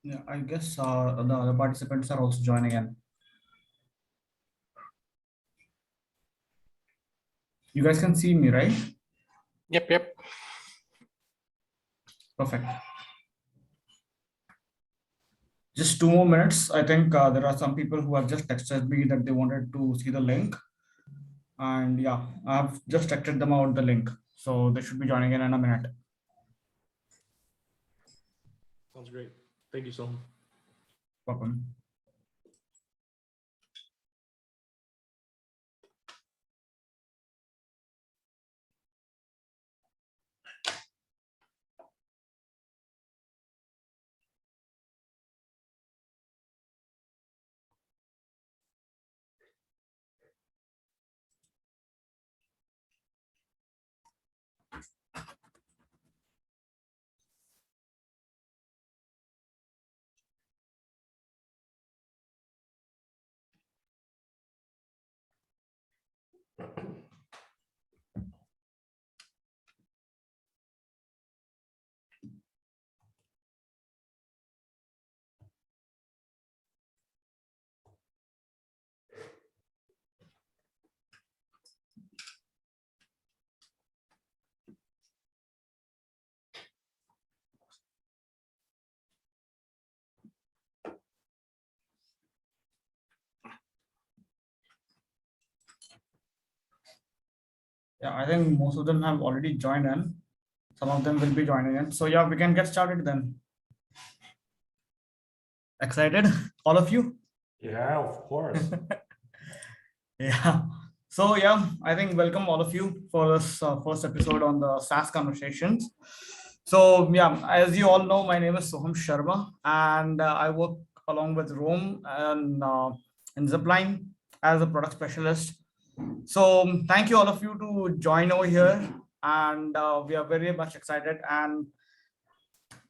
Yeah, I guess the other participants are also joining in. You guys can see me, right? Yep. Perfect. Just 2 more minutes. I think there are some people who have just texted me that they wanted to see the link. And yeah, I've just texted them out the link. So they should be joining in a minute. Sounds great. Thank you so much. Welcome. Yeah, I think most of them have already joined in. Some of them will be joining in. So yeah, we can get started then. Excited, all of you? Yeah, of course. Yeah. So yeah, I think welcome all of you for this first episode on the SaaS conversations. So yeah, as you all know, my name is Soham Sharma, and I work along with Rome and in Ziplyne as a product specialist. So thank you all of you to join over here, and we are very much excited. And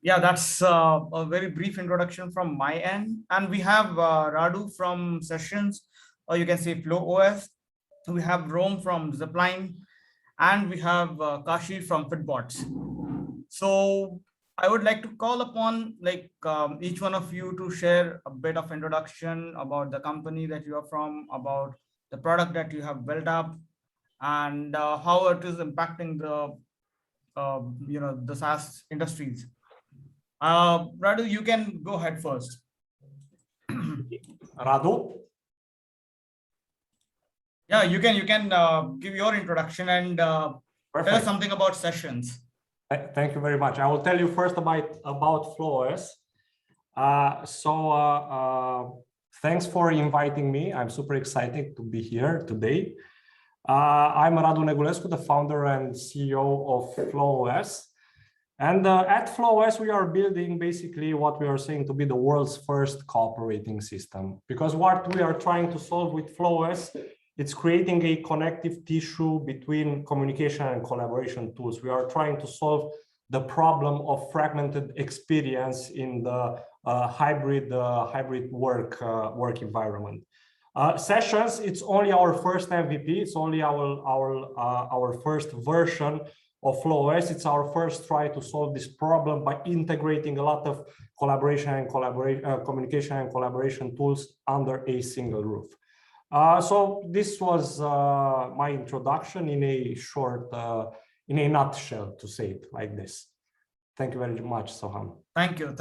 yeah, that's a very brief introduction from my end. And we have Radu from Sessions, or you can say FlowOS. We have Rome from Ziplyne, and we have Kashi from Fitbots. So I would like to call upon each one of you to share a bit of introduction about the company that you are from, about the product that you have built up, and how it is impacting the the SaaS industries. Radu, you can go ahead first. Radu? Yeah, you can give your introduction and tell us something about Sessions. Thank you very much. I will tell you first about FlowOS. Thanks for inviting me. I'm super excited to be here today. I'm Radu Negulescu, the founder and CEO of FlowOS. And at FlowOS, we are building basically what we are saying to be the world's first cooperating system. Because what we are trying to solve with FlowOS, it's creating a connective tissue between communication and collaboration tools. We are trying to solve the problem of fragmented experience in the hybrid work environment. Sessions, it's only our first MVP. It's only our first version of FlowOS. It's our first try to solve this problem by integrating a lot of communication and collaboration tools under a single roof. So this was my introduction in a in a nutshell, to say it like this. Thank you very much, Soham. Thank you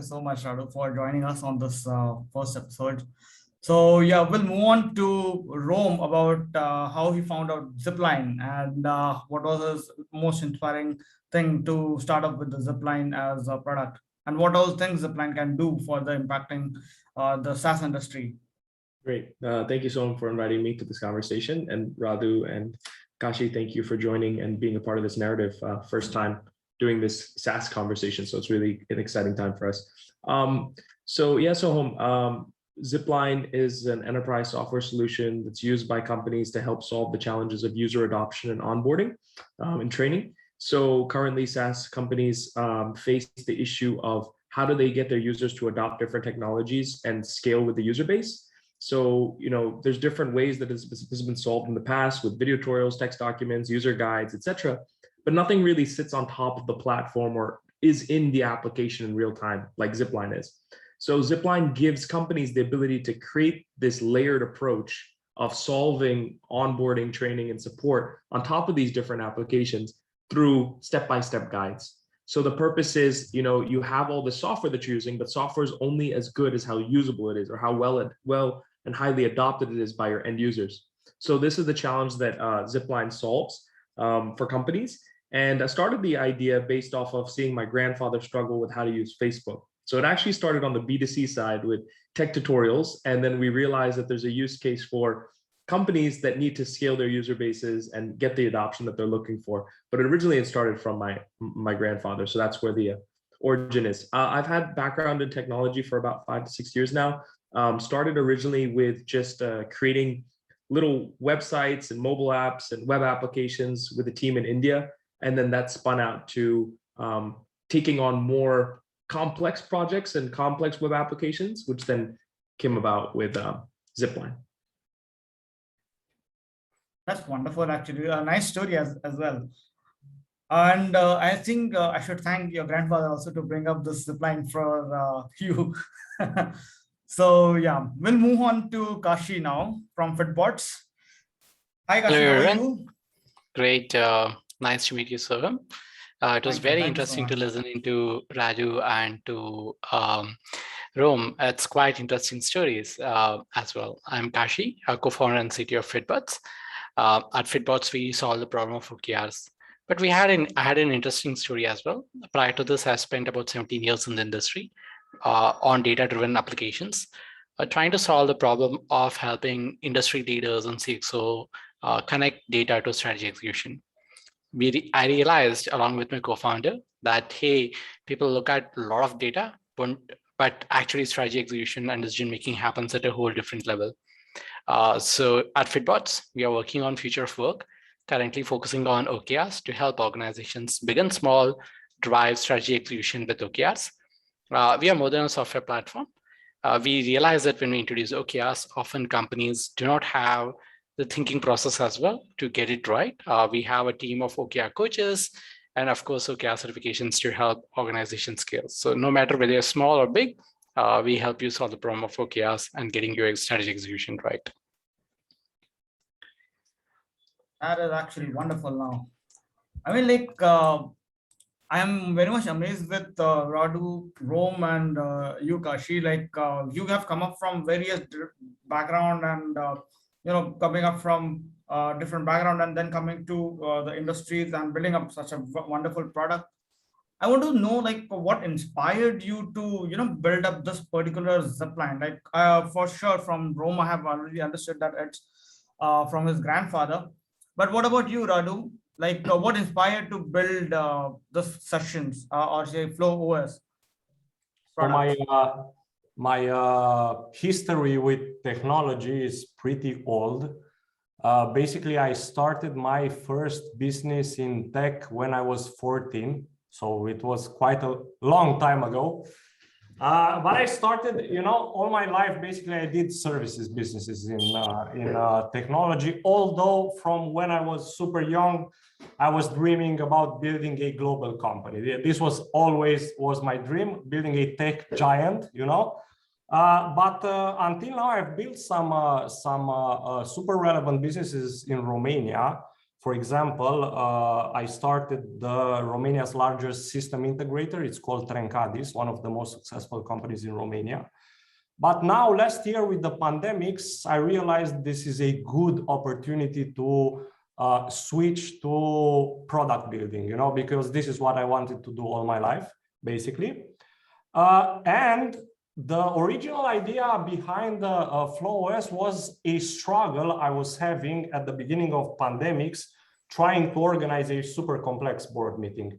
so much, Radu, for joining us on this first episode. So yeah, we'll move on to Rome about how he found out Ziplyne and what was his most inspiring thing to start up with the Ziplyne as a product, and what all things Ziplyne can do for the impacting the SaaS industry. Great. Thank you so much for inviting me to this conversation. And Radu and Kashi, thank you for joining and being a part of this narrative. First time doing this SaaS conversation. So it's really an exciting time for us. Ziplyne is an enterprise software solution that's used by companies to help solve the challenges of user adoption and onboarding and training. So currently SaaS companies face the issue of how do they get their users to adopt different technologies and scale with the user base. So, there's different ways that this has been solved in the past with video tutorials, text documents, user guides, etc. But nothing really sits on top of the platform or is in the application in real time, like Ziplyne is. So Ziplyne gives companies the ability to create this layered approach of solving onboarding, training, and support on top of these different applications through step-by-step guides. So the purpose is, you have all the software that you're using, but software is only as good as how usable it is or how well and highly adopted it is by your end users. So this is the challenge that Ziplyne solves for companies. And I started the idea based off of seeing my grandfather struggle with how to use Facebook. So it actually started on the B2C side with tech tutorials. And then we realized that there's a use case for companies that need to scale their user bases and get the adoption that they're looking for. But originally it started from my grandfather. So that's where the origin is. I've had background in technology for about 5 to 6 years now. Started originally with just creating little websites and mobile apps and web applications with a team in India. And then that spun out to taking on more complex projects and complex web applications, which then came about with Ziplyne. That's wonderful, actually. A nice story as well. And I think I should thank your grandfather also to bring up this Ziplyne for you. So yeah, we'll move on to Kashi now from Fitbots. Hi, Kashi, Hello, how are everyone. you? Great. Nice to meet you, Soham. It was very interesting to listen into Radu and to Rome. It's quite interesting stories as well. I'm Kashi, a co-founder and CTO of Fitbots. At Fitbots, we solve the problem of OKRs. But I had an interesting story as well. Prior to this, I spent about 17 years in the industry on data-driven applications, trying to solve the problem of helping industry leaders and CXO connect data to strategy execution. I realized along with my co-founder that, hey, people look at a lot of data, but actually strategy execution and decision making happens at a whole different level. So at Fitbots, we are working on future of work, currently focusing on OKRs to help organizations big and small drive strategy execution with OKRs. We are more than a software platform. We realize that when we introduce OKRs, often companies do not have the thinking process as well to get it right. We have a team of OKR coaches and of course OKR certifications to help organizations scale. So no matter whether you're small or big, we help you solve the problem of OKRs and getting your strategy execution right. That is actually wonderful now. I mean, I'm very much amazed with Radu, Rome, and you, Kashi. You have come up from various background and coming up from different background and then coming to the industries and building up such a wonderful product. I want to know what inspired you to build up this particular Ziplyne. For sure from Rome, I have already understood that it's from his grandfather. But what about you, Radu? What inspired to build the sessions or say FlowOS? So my history with technology is pretty old. Basically, I started my first business in tech when I was 14. So it was quite a long time ago. But I started, all my life, basically, I did services businesses in technology. Although from when I was super young, I was dreaming about building a global company. This was always my dream, building a tech giant, But until now, I've built some super relevant businesses in Romania. For example, I started Romania's largest system integrator. It's called Trencadis, one of the most successful companies in Romania. But now, last year with the pandemics, I realized this is a good opportunity to switch to product building, because this is what I wanted to do all my life, basically. And the original idea behind the FlowOS was a struggle I was having at the beginning of pandemics, trying to organize a super complex board meeting.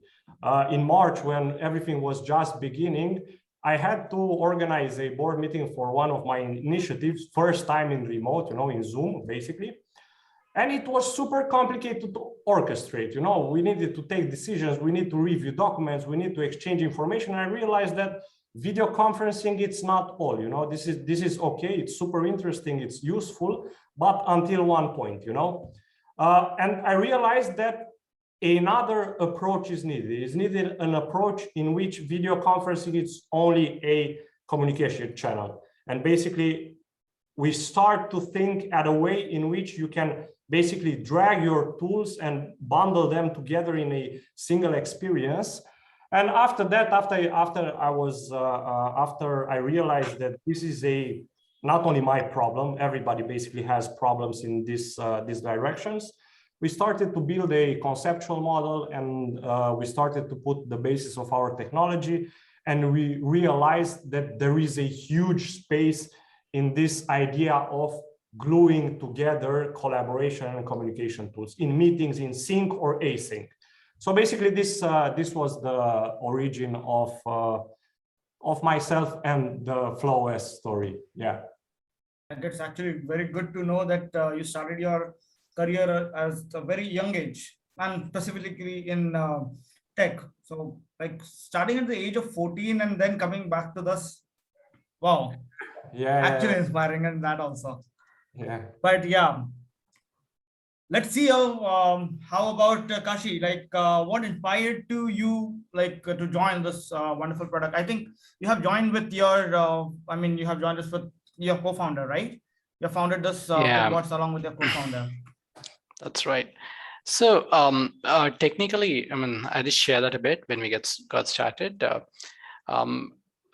In March, when everything was just beginning, I had to organize a board meeting for one of my initiatives, first time in remote, in Zoom, basically. And it was super complicated to orchestrate. We needed to take decisions, we need to review documents, we need to exchange information. I realized that video conferencing, it's not all, this is okay, it's super interesting, it's useful, but until one point, and I realized that another approach is needed. It's needed an approach in which video conferencing is only a communication channel. And basically, we start to think at a way in which you can basically drag your tools and bundle them together in a single experience. And after that, after I realized that this is not only my problem, everybody basically has problems in these directions. We started to build a conceptual model, and we started to put the basis of our technology. And we realized that there is a huge space in this idea of gluing together collaboration and communication tools in meetings in sync or async. So basically, this was the origin of myself and the FlowOS story. Yeah. And it's actually very good to know that you started your career as a very young age, and specifically in tech. So like starting at the age of 14 and then coming back to this, wow. Yeah. Actually inspiring in that also. Yeah. But yeah, let's see how about Kashi, like what inspired to you like to join this wonderful product? I think you have joined with your you have joined us with your co-founder, right? You founded this Fitbots along with your co-founder. That's right. So technically, I just share that a bit when we got started.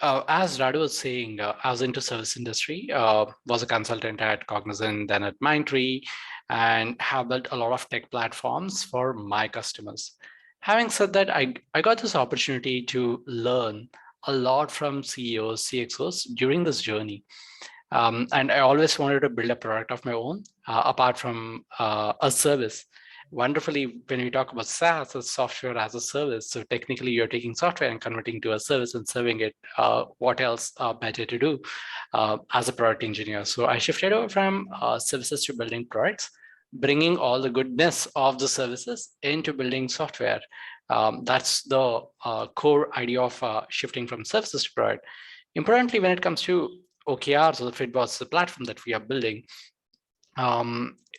As Radu was saying, I was into service industry, was a consultant at Cognizant, then at Mindtree, and have built a lot of tech platforms for my customers. Having said that, I got this opportunity to learn a lot from CEOs, CXOs during this journey. And I always wanted to build a product of my own, apart from a service. Wonderfully, when we talk about SaaS, it's software as a service. So technically, you're taking software and converting to a service and serving it. What else better to do as a product engineer? So I shifted over from services to building products, bringing all the goodness of the services into building software. That's the core idea of shifting from services to product. Importantly, when it comes to OKRs or the Fitbots, the platform that we are building,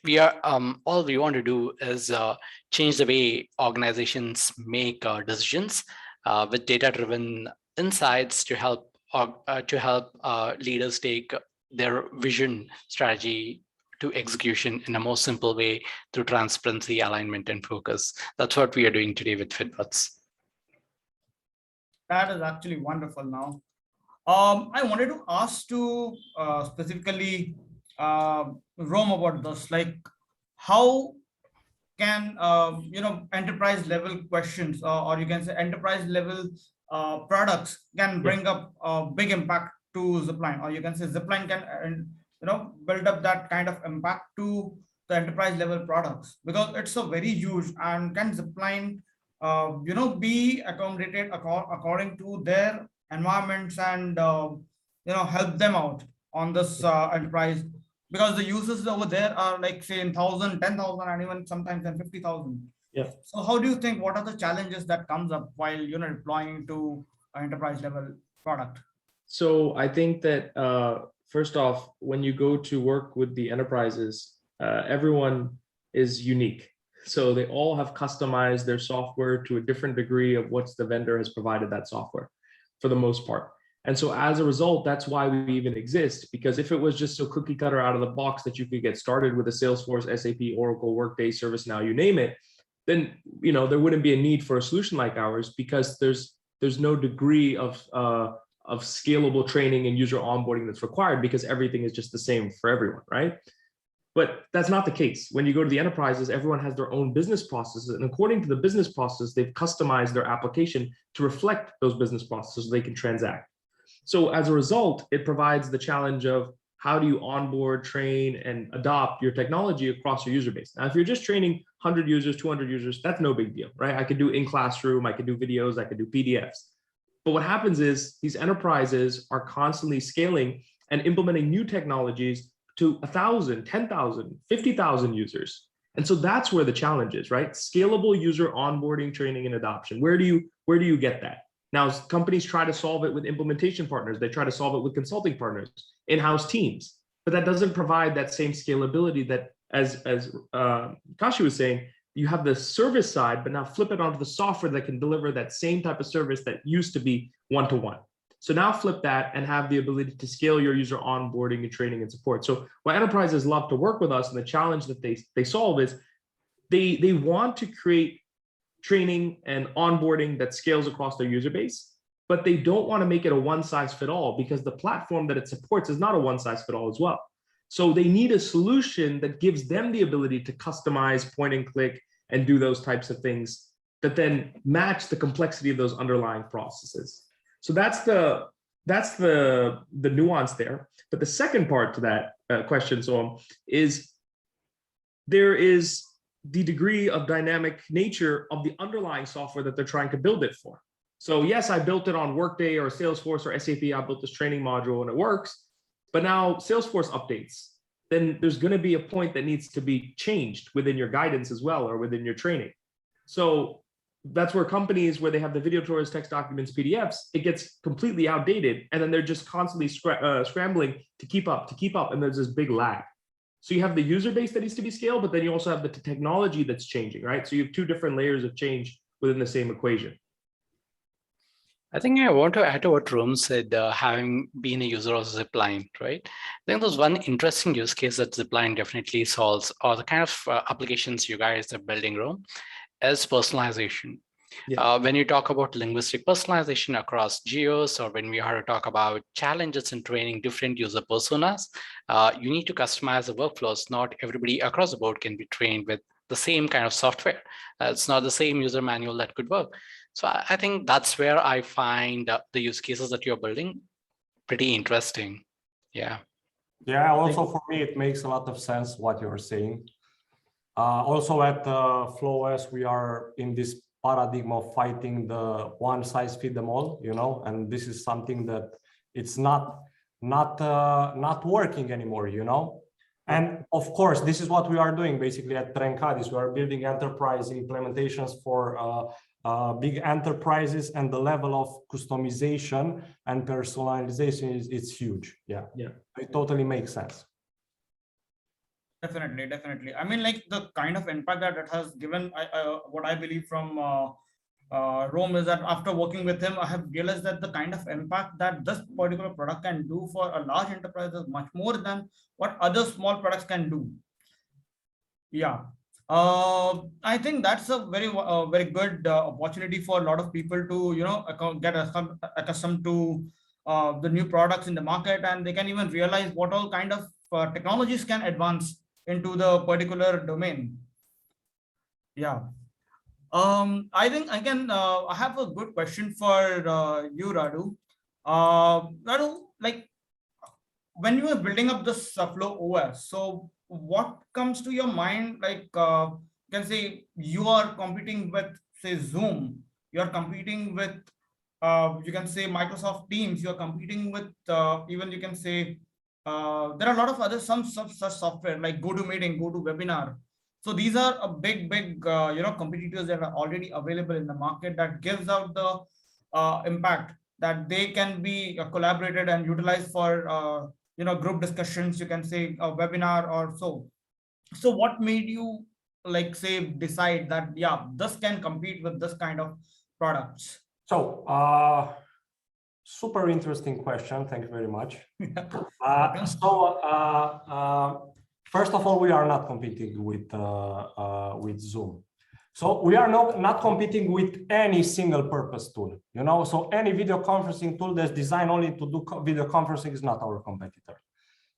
we are all we want to do is change the way organizations make decisions with data-driven insights to help leaders take their vision strategy to execution in a more simple way through transparency, alignment, and focus. That's what we are doing today with Fitbots. That is actually wonderful. Now, I wanted to ask to specifically Rome about this, like how can enterprise level questions or you can say enterprise level products can bring up a big impact to Ziplyne, or you can say Ziplyne can build up that kind of impact to the enterprise level products, because it's a very huge, and can Ziplyne be accommodated according to their environments and help them out on this enterprise, because the users over there are like say in 1,000, 10,000, and even sometimes in 50,000. Yeah. So how do you think, what are the challenges that comes up while deploying to an enterprise level product? So I think that first off, when you go to work with the enterprises, everyone is unique. So they all have customized their software to a different degree of what the vendor has provided that software for the most part. And so as a result, that's why we even exist, because if it was just so cookie cutter out of the box that you could get started with a Salesforce, SAP, Oracle, Workday, ServiceNow, you name it, then there wouldn't be a need for a solution like ours, because there's no degree of scalable training and user onboarding that's required, because everything is just the same for everyone, right? But that's not the case. When you go to the enterprises, everyone has their own business processes, and according to the business process, they've customized their application to reflect those business processes so they can transact. So as a result, it provides the challenge of how do you onboard, train, and adopt your technology across your user base. Now, if you're just training 100 users, 200 users, that's no big deal, right? I could do in classroom, I could do videos, I could do PDFs. But what happens is these enterprises are constantly scaling and implementing new technologies to 1,000, 10,000, 50,000 users. And so that's where the challenge is, right? Scalable user onboarding, training, and adoption. Where do you get that? Now, companies try to solve it with implementation partners. They try to solve it with consulting partners, in-house teams, but that doesn't provide that same scalability that, as Kashi was saying, you have the service side, but now flip it onto the software that can deliver that same type of service that used to be one-to-one. So now flip that and have the ability to scale your user onboarding and training and support. So what enterprises love to work with us, and the challenge that they solve is they want to create training and onboarding that scales across their user base, but they don't want to make it a one-size-fit-all, because the platform that it supports is not a one-size-fit-all as well. So they need a solution that gives them the ability to customize, point and click, and do those types of things that then match the complexity of those underlying processes. So that's the nuance there. But the second part to that question, is there is the degree of dynamic nature of the underlying software that they're trying to build it for. So yes, I built it on Workday or Salesforce or SAP. I built this training module and it works. But now Salesforce updates. Then there's going to be a point that needs to be changed within your guidance as well, or within your training. So that's where companies where they have the video tutorials, text documents, PDFs, it gets completely outdated. And then they're just constantly scrambling to keep up. And there's this big lag. So you have the user base that needs to be scaled, but then you also have the technology that's changing, right? So you have two different layers of change within the same equation. I think I want to add to what Rom said, having been a user of Ziplyne, right? I think there's one interesting use case that Ziplyne definitely solves, or the kind of applications you guys are building, Rom, is personalization. Yeah. When you talk about linguistic personalization across geos, or when we are to talk about challenges in training different user personas, you need to customize the workflows. Not everybody across the board can be trained with the same kind of software. It's not the same user manual that could work. So I think that's where I find the use cases that you're building pretty interesting. Yeah. Yeah, also for me, it makes a lot of sense what you're saying. Also at FlowOS, we are in this paradigm of fighting the one size fit them all, and this is something that it's not working anymore, And of course, this is what we are doing basically at Trencadis. We are building enterprise implementations for big enterprises, and the level of customization and personalization is huge. Yeah, it totally makes sense. Definitely. I mean, like the kind of impact that it has given, what I believe from Rome is that after working with him, I have realized that the kind of impact that this particular product can do for a large enterprise is much more than what other small products can do. Yeah. I think that's a very good opportunity for a lot of people to get accustomed to the new products in the market, and they can even realize what all kind of technologies can advance into the particular domain. Yeah. I think I can. I have a good question for you, Radu. Radu, like when you are building up this FlowOS, so what comes to your mind? Like, you can say you are competing with, say, Zoom. You are competing with, you can say, Microsoft Teams. You are competing with, even you can say, there are a lot of other such software like GoToMeeting, GoToWebinar. So these are a big competitors that are already available in the market that gives out the impact that they can be collaborated and utilized for group discussions, you can say a webinar or so. So what made you decide that this can compete with this kind of products? So super interesting question. Thank you very much. First of all, we are not competing with Zoom. So we are not competing with any single purpose tool, so any video conferencing tool that's designed only to do video conferencing is not our competitor.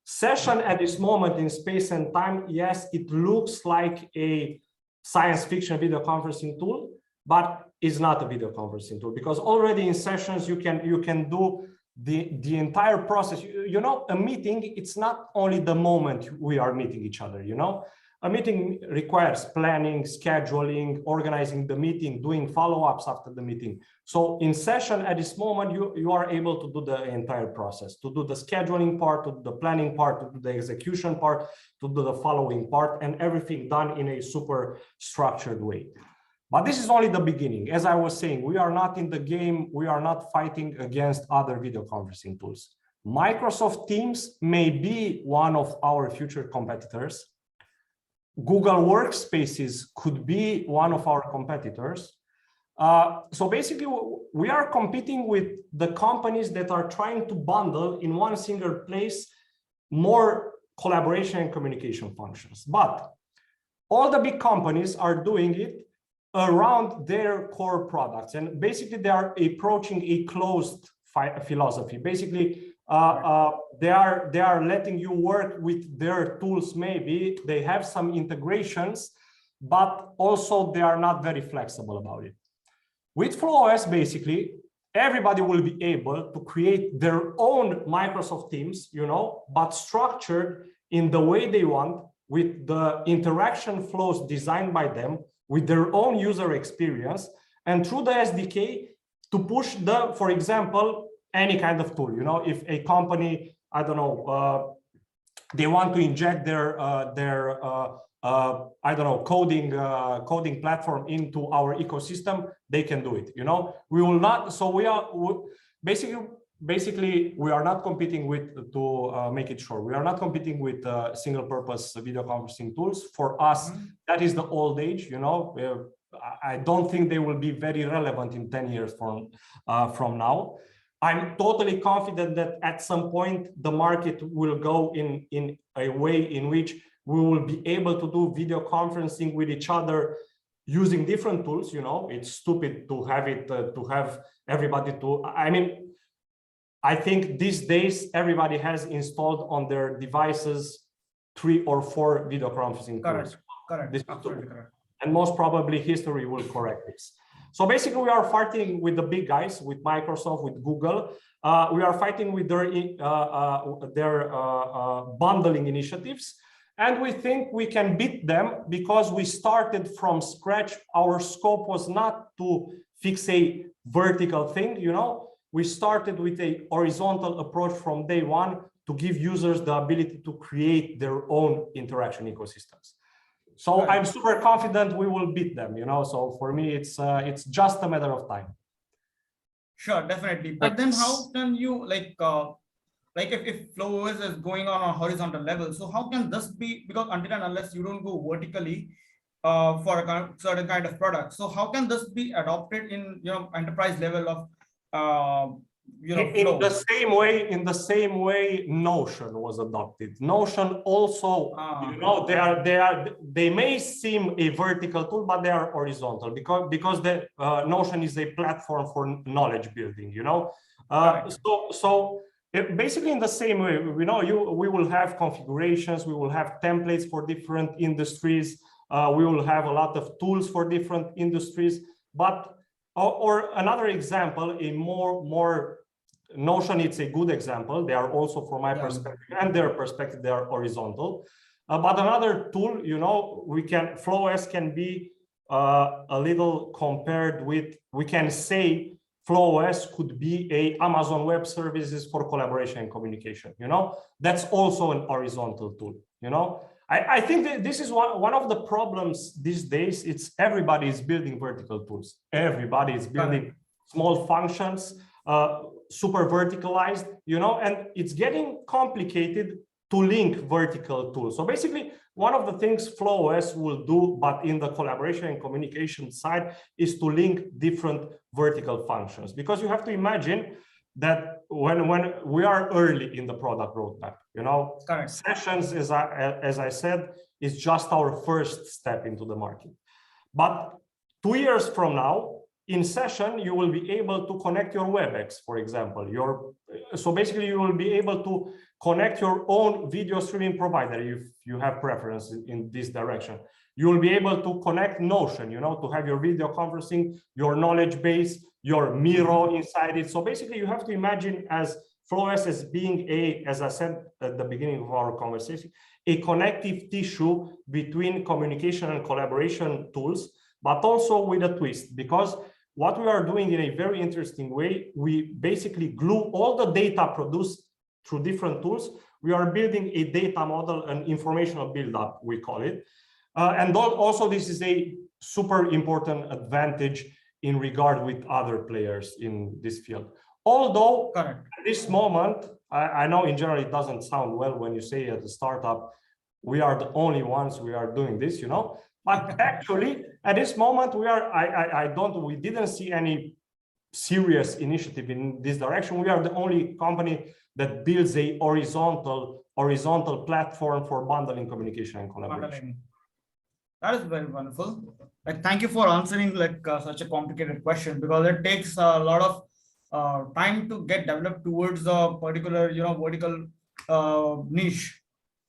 Session at this moment in space and time, yes, it looks like a science fiction video conferencing tool, but it's not a video conferencing tool, because already in sessions you can do the entire process. A meeting, it's not only the moment we are meeting each other, A meeting requires planning, scheduling, organizing the meeting, doing follow-ups after the meeting. So in session at this moment, you are able to do the entire process, to do the scheduling part, to do the planning part, to do the execution part, to do the following part, and everything done in a super structured way. But this is only the beginning. As I was saying, we are not in the game. We are not fighting against other video conferencing tools. Microsoft Teams may be one of our future competitors. Google Workspaces could be one of our competitors. So basically, we are competing with the companies that are trying to bundle in one single place more collaboration and communication functions. But all the big companies are doing it around their core products. And basically, they are approaching a closed philosophy. Basically, they are letting you work with their tools. Maybe they have some integrations, but also they are not very flexible about it. With FlowOS, basically, everybody will be able to create their own Microsoft Teams, but structured in the way they want, with the interaction flows designed by them, with their own user experience, and through the SDK to push for example, any kind of tool. If a company, I don't know, they want to inject their I don't know, coding platform into our ecosystem, they can do it. We will not. So basically we are not competing with, to make it short, we are not competing with single purpose video conferencing tools. For us, that is the old age. I don't think they will be very relevant in 10 years from now. I'm totally confident that at some point the market will go in a way in which we will be able to do video conferencing with each other using different tools. It's stupid to have it, to have everybody to, I think these days everybody has installed on their devices 3 or 4 video conferencing tools. Correct. Absolutely correct. And most probably history will correct this. So basically we are fighting with the big guys, with Microsoft, with Google. We are fighting with their bundling initiatives. And we think we can beat them because we started from scratch. Our scope was not to fix a vertical thing, We started with a horizontal approach from day one to give users the ability to create their own interaction ecosystems. So I'm super confident we will beat them, So for me, it's just a matter of time. Sure, definitely. But then how can you if FlowOS is going on a horizontal level, so how can this be, because until and unless you don't go vertically for a certain kind of product, so how can this be adopted in enterprise level of in the same way Notion was adopted. Notion also, they may seem a vertical tool, but they are horizontal because the Notion is a platform for knowledge building. Basically in the same way, we will have configurations, we will have templates for different industries, we will have a lot of tools for different industries. But or another example, a more Notion, it's a good example. They are also, from my perspective and their perspective, they are horizontal. But another tool, FlowOS can be a little compared with, we can say FlowOS could be a Amazon Web Services for collaboration and communication. That's also an horizontal tool. I think that this is one of the problems these days. It's everybody is building vertical tools. Everybody is building small functions, super verticalized, and it's getting complicated to link vertical tools. So basically, one of the things FlowOS will do, but in the collaboration and communication side, is to link different vertical functions. Because you have to imagine that when we are early in the product roadmap, sessions, as I said, is just our first step into the market. But 2 years from now, in session, you will be able to connect your WebEx, for example. So basically, you will be able to connect your own video streaming provider if you have preference in this direction. You will be able to connect Notion, to have your video conferencing, your knowledge base, your Miro inside it. So basically, you have to imagine as FlowOS as being as I said at the beginning of our conversation, a connective tissue between communication and collaboration tools, but also with a twist, because what we are doing in a very interesting way, we basically glue all the data produced through different tools. We are building a data model, an informational build-up, we call it. And also this is a super important advantage in regard with other players in this field. Although at this moment, I know in general it doesn't sound well when you say at the startup, we are the only ones we are doing this, you know. But actually, at this moment, we didn't see any serious initiative in this direction. We are the only company that builds a horizontal platform for bundling communication and collaboration. That is very wonderful. Like, thank you for answering like such a complicated question, because it takes a lot of time to get developed towards a particular, you know, vertical niche.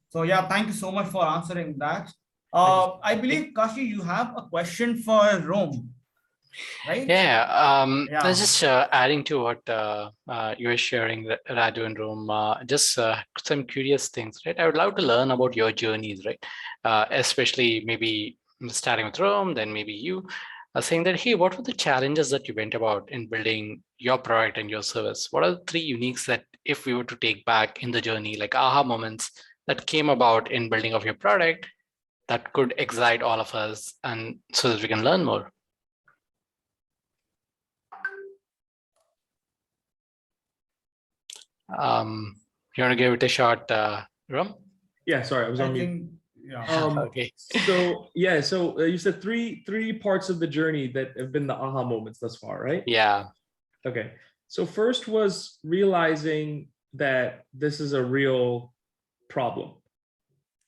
So yeah, thank you so much for answering that. I believe, Kashi, you have a question for Rome, right? Yeah, Yeah. I was just adding to what you were sharing, Radu and Rome, just some curious things, right? I would love to learn about your journeys, right? Especially maybe starting with Rome, then maybe you saying that, hey, what were the challenges that you went about in building your product and your service? What are the 3 uniques that if we were to take back in the journey, like aha moments that came about in building of your product that could excite all of us and so that we can learn more? You want to give it a shot, Ram? Yeah, sorry, I was on mute. Think, yeah. Okay. So yeah, so you said three parts of the journey that have been the aha moments thus far, right? Yeah. Okay. So first was realizing that this is a real problem.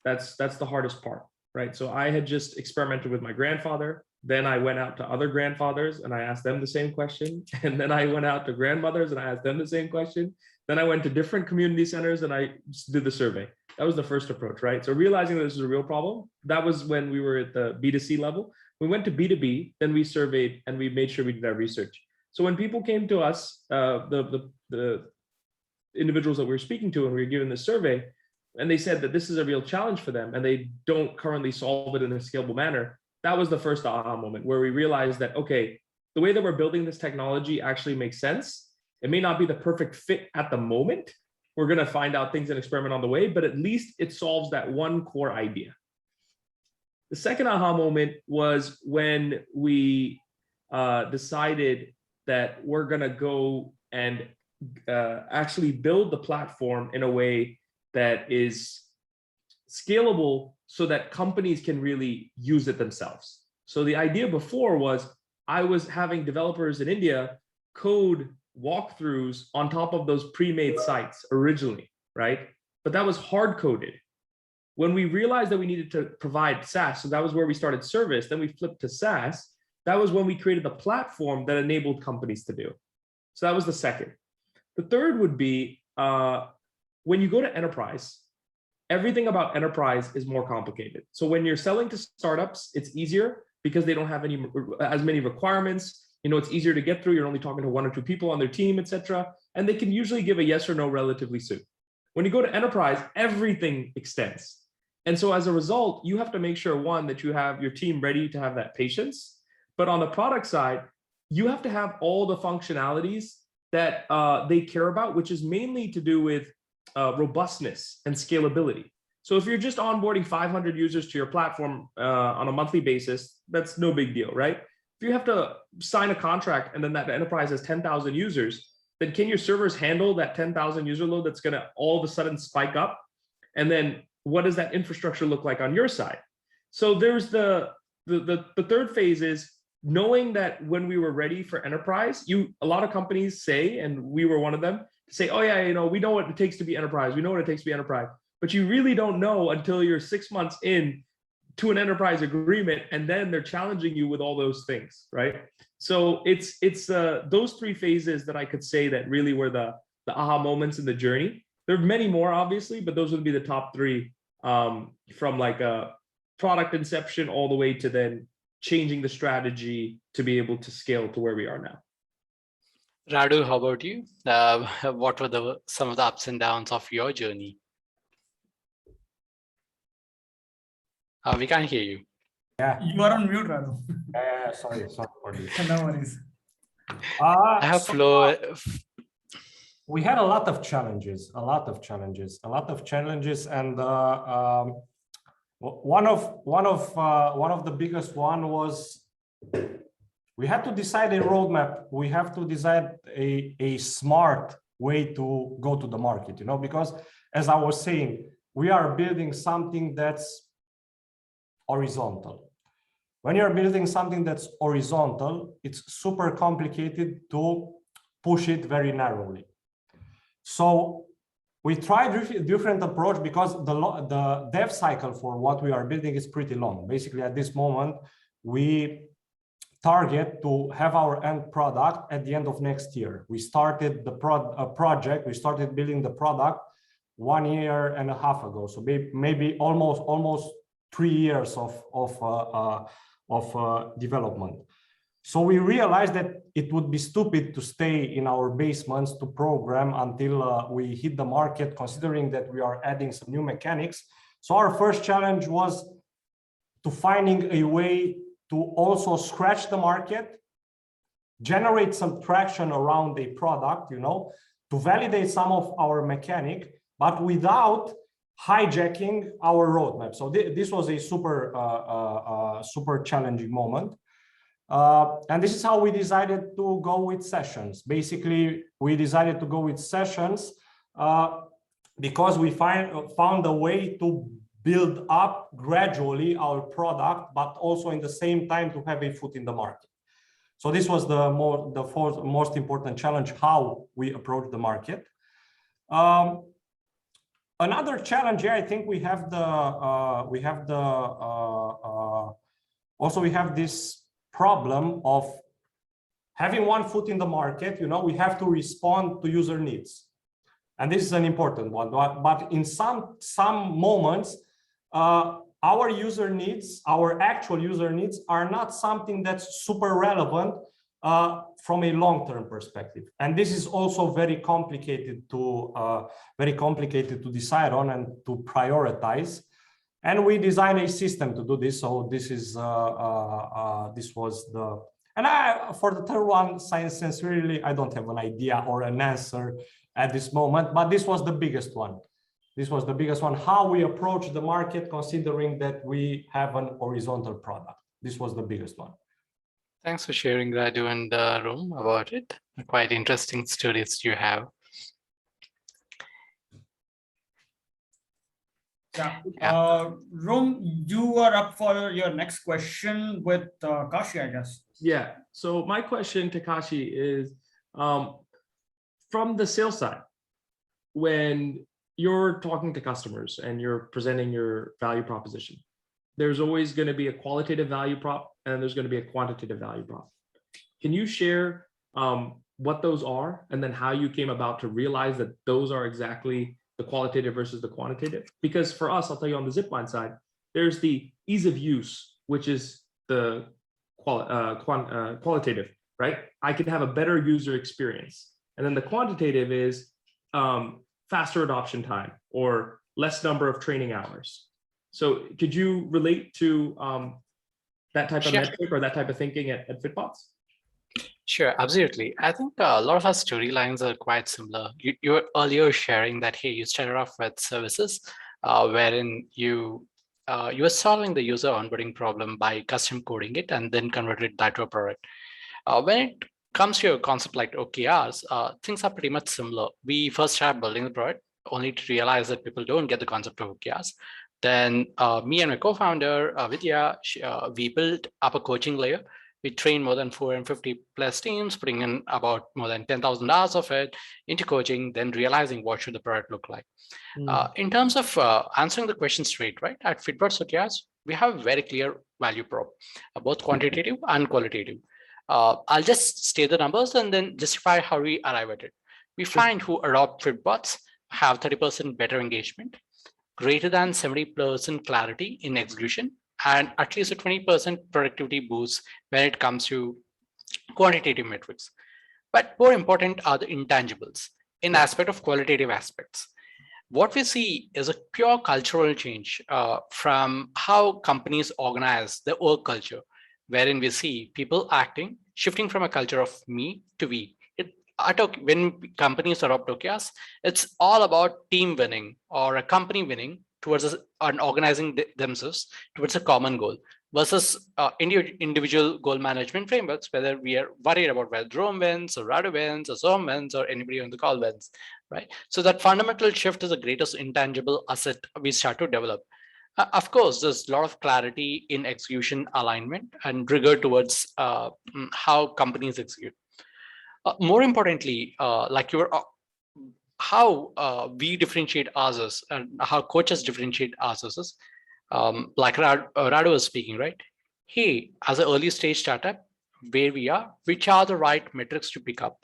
That's the hardest part, right? So I had just experimented with my grandfather. Then I went out to other grandfathers and I asked them the same question. And then I went out to grandmothers and I asked them the same question. Then I went to different community centers and I just did the survey. That was the first approach, right? So realizing that this is a real problem, that was when we were at the B2C level. We went to B2B, then we surveyed and we made sure we did our research. So when people came to us, the individuals that we were speaking to and we were given the survey, and they said that this is a real challenge for them and they don't currently solve it in a scalable manner, that was the first aha moment where we realized that, okay, the way that we're building this technology actually makes sense. It may not be the perfect fit at the moment. We're going to find out things and experiment on the way, but at least it solves that one core idea. The second aha moment was when we decided that we're going to go and actually build the platform in a way that is scalable so that companies can really use it themselves. So the idea before was I was having developers in India code walkthroughs on top of those pre-made sites originally, right? But that was hard coded. When we realized that we needed to provide SaaS, so that was where we started service, then we flipped to SaaS. That was when we created the platform that enabled companies to do. So that was the second. The third would be when you go to enterprise, everything about enterprise is more complicated. So when you're selling to startups, it's easier because they don't have as many requirements. You know, it's easier to get through. You're only talking to 1 or 2 people on their team, etc. And they can usually give a yes or no relatively soon. When you go to enterprise, everything extends. And so as a result, you have to make sure, one, that you have your team ready to have that patience. But on the product side, you have to have all the functionalities that they care about, which is mainly to do with robustness and scalability. So if you're just onboarding 500 users to your platform on a monthly basis, that's no big deal, right? If you have to sign a contract and then that enterprise has 10,000 users, then can your servers handle that 10,000 user load that's going to all of a sudden spike up? And then what does that infrastructure look like on your side? So there's the third phase is knowing that when we were ready for enterprise, a lot of companies say, and we were one of them, say, oh yeah, you know, we know what it takes to be enterprise. We know what it takes to be enterprise, but you really don't know until you're 6 months in to an enterprise agreement, and then they're challenging you with all those things, right? So it's those 3 phases that I could say that really were the aha moments in the journey. There are many more, obviously, but those would be the top 3 from like a product inception all the way to then changing the strategy to be able to scale to where we are now. Radu, how about you? What were some of the ups and downs of your journey? We can't hear you. Yeah. You are on mute, Radu. Sorry for this. No worries. I have Flow. We had a lot of challenges, and one of the biggest one was we had to decide a roadmap. We have to decide a smart way to go to the market, you know, because as I was saying, we are building something that's horizontal. When you're building something that's horizontal, it's super complicated to push it very narrowly. So we tried different approach because the dev cycle for what we are building is pretty long. Basically, at this moment, we target to have our end product at the end of next year. We started the project, we started building the product 1.5 years ago. So maybe almost 3 years of development. So we realized that it would be stupid to stay in our basements to program until we hit the market, considering that we are adding some new mechanics. So our first challenge was to finding a way to also scratch the market, generate some traction around a product, to validate some of our mechanic, but without hijacking our roadmap. So this was a super challenging moment. And this is how we decided to go with sessions. Basically, we decided to go with sessions because we found a way to build up gradually our product, but also in the same time to have a foot in the market. So this was the most important challenge, how we approach the market. Another challenge here, I think we have this problem of having one foot in the market. We have to respond to user needs, and this is an important one. But in some moments, our user needs, our actual user needs, are not something that's super relevant from a long-term perspective, and this is also very complicated to decide on and to prioritize. And we designed a system to do this. So this was the, and for the third one, sincerely, I don't have an idea or an answer at this moment, but this was the biggest one. This was the biggest one, how we approach the market, considering that we have an horizontal product. This was the biggest one. Thanks for sharing, Radu and Rom, about it. Quite interesting stories you have. Yeah. Rom, you are up for your next question with Kashi, I guess. Yeah. So my question to Kashi is, from the sales side, when you're talking to customers and you're presenting your value proposition, there's always going to be a qualitative value prop and there's going to be a quantitative value prop. Can you share what those are and then how you came about to realize that those are exactly the qualitative versus the quantitative? Because for us, I'll tell you on the Ziplyne side, there's the ease of use, which is the qualitative, right? I can have a better user experience. And then the quantitative is faster adoption time or less number of training hours. So could you relate to that type of metric or that type of thinking at Fitbots? Sure, absolutely. I think a lot of our storylines are quite similar. You were earlier sharing that, hey, you started off with services wherein you were solving the user onboarding problem by custom coding it and then converted that to a product. When it comes to a concept like OKRs, things are pretty much similar. We first started building the product only to realize that people don't get the concept of OKRs. Then me and my co-founder, Vidya, we built up a coaching layer. We trained more than 450 plus teams, putting in about more than 10,000 hours of it into coaching, then realizing what should the product look like. In terms of answering the question straight, right? At Fitbots OKRs, we have a very clear value prop, both quantitative and qualitative. I'll just state the numbers and then justify how we arrive at it. We find who adopt Fitbots have 30% better engagement, greater than 70% clarity in execution, and at least a 20% productivity boost when it comes to quantitative metrics. But more important are the intangibles in aspect of qualitative aspects. What we see is a pure cultural change from how companies organize their work culture, wherein we see people shifting from a culture of me to we. When companies adopt OKRs, it's all about team winning or a company winning towards an organizing themselves towards a common goal, versus individual goal management frameworks, whether we are worried about whether Rome wins or Radu wins or Soham wins or anybody on the call wins, right? So that fundamental shift is the greatest intangible asset we start to develop. Of course, there's a lot of clarity in execution alignment and rigor towards how companies execute. More importantly, like how we differentiate ourselves and how coaches differentiate ourselves, like Radu was speaking, right? Hey, as an early stage startup, where we are, which are the right metrics to pick up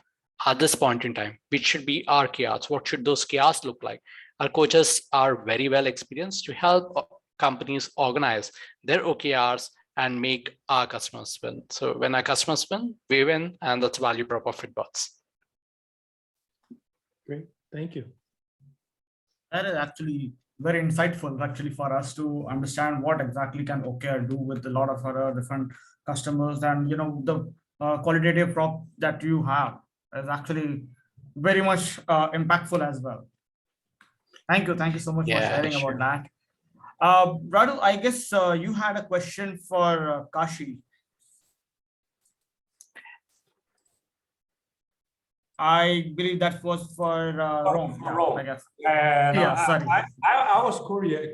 at this point in time? Which should be our KRs? What should those KRs look like? Our coaches are very well experienced to help companies organize their OKRs and make our customers win. So when our customers win, we win, and that's value prop of Fitbots. Great, thank you. That is actually very insightful, actually, for us to understand what exactly can OKR do with a lot of other different customers, and the qualitative prop that you have is actually very much impactful as well. Thank you so much for sharing about that. Radu, I guess you had a question for Kashi. I believe that was for Rome. Rome. I guess. Yeah, sorry. I was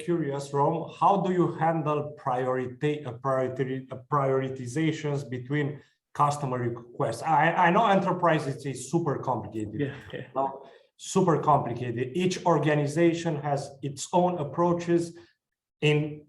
curious, Rome, how do you handle prioritizations between customer requests? I know enterprise is super complicated. Yeah. Super complicated. Each organization has its own approaches in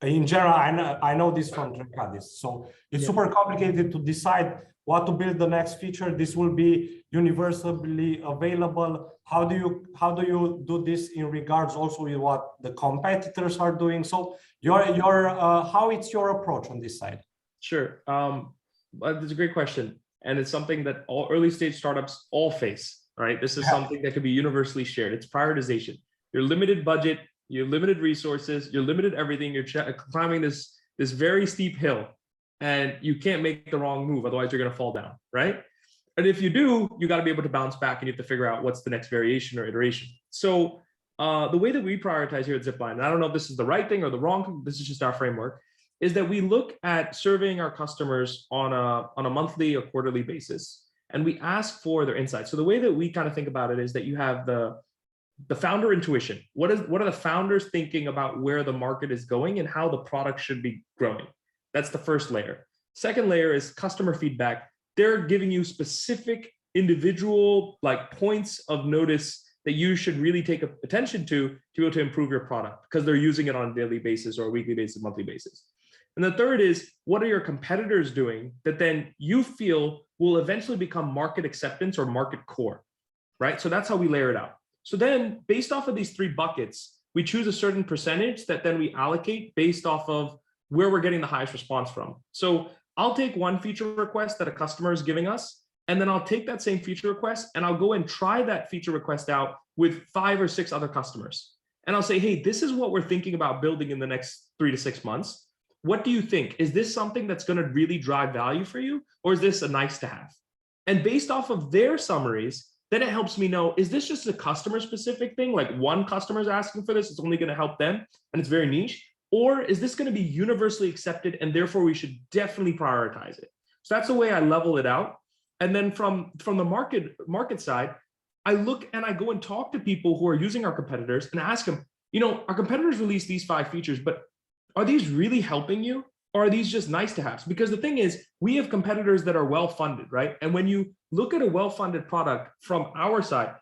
general. I know this from Dracadis. So it's super complicated to decide what to build the next feature. This will be universally available. How do you do this in regards also with what the competitors are doing? So how it's your approach on this side? Sure. That's a great question, and it's something that all early stage startups all face. Right. This is something that can be universally shared. It's prioritization. Your limited budget, your limited resources, your limited everything. You're climbing this very steep hill, and you can't make the wrong move. Otherwise, you're going to fall down. Right. And if you do, you got to be able to bounce back, and you have to figure out what's the next variation or iteration. So the way that we prioritize here at Ziplyne, and I don't know if this is the right thing or the wrong thing, this is just our framework, is that we look at surveying our customers on a monthly or quarterly basis. And we ask for their insights. So the way that we kind of think about it is that you have the founder intuition. What are the founders thinking about where the market is going and how the product should be growing? That's the first layer. Second layer is customer feedback. They're giving you specific individual points of notice that you should really take attention to be able to improve your product because they're using it on a daily basis or a weekly basis, monthly basis. And the third is, what are your competitors doing that then you feel will eventually become market acceptance or market core, right? So that's how we layer it out. So then based off of these three buckets, we choose a certain percentage that then we allocate based off of where we're getting the highest response from. So I'll take one feature request that a customer is giving us, and then I'll take that same feature request and I'll go and try that feature request out with 5 or 6 other customers. And I'll say, hey, this is what we're thinking about building in the next 3 to 6 months. What do you think? Is this something that's going to really drive value for you? Or is this a nice to have? And based off of their summaries, then it helps me know, is this just a customer specific thing? Like one customer is asking for this, it's only going to help them and it's very niche. Or is this going to be universally accepted and therefore we should definitely prioritize it? So that's the way I level it out. And then from the market side, I look and I go and talk to people who are using our competitors and ask them, our competitors release these 5 features, but are these really helping you? Or are these just nice to haves? Because the thing is, we have competitors that are well-funded, right? And when you look at a well-funded product from our side,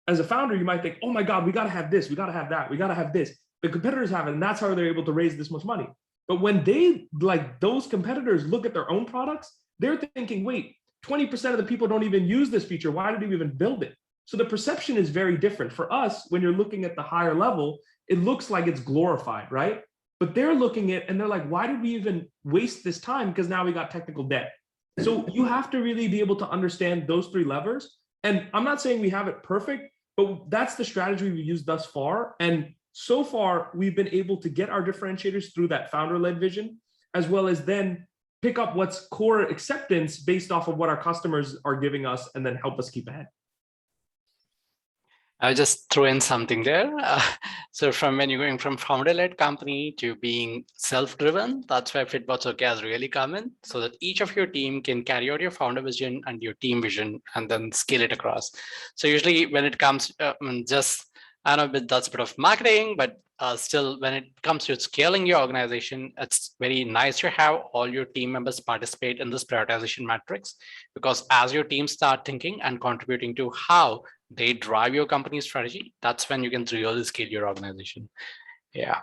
as a founder, you might think, oh my God, we got to have this, we got to have that, we got to have this. The competitors have it, and that's how they're able to raise this much money. But when those competitors look at their own products, they're thinking, wait, 20% of the people don't even use this feature. Why did we even build it? So the perception is very different. For us, when you're looking at the higher level, it looks like it's glorified, right? But they're looking at and they're like, why did we even waste this time? Because now we got technical debt. So you have to really be able to understand those 3 levers. And I'm not saying we have it perfect, but that's the strategy we've used thus far. And so far, we've been able to get our differentiators through that founder-led vision, as well as then pick up what's core acceptance based off of what our customers are giving us and then help us keep ahead. I'll just throw in something there. So from when you're going from founder-led company to being self-driven, that's where Fitbots OKRs really come in, so that each of your team can carry out your founder vision and your team vision and then scale it across. So usually when it comes, I know that's a bit of marketing, but still when it comes to scaling your organization, it's very nice to have all your team members participate in this prioritization matrix, because as your team start thinking and contributing to how they drive your company strategy, that's when you can really scale your organization. Yeah.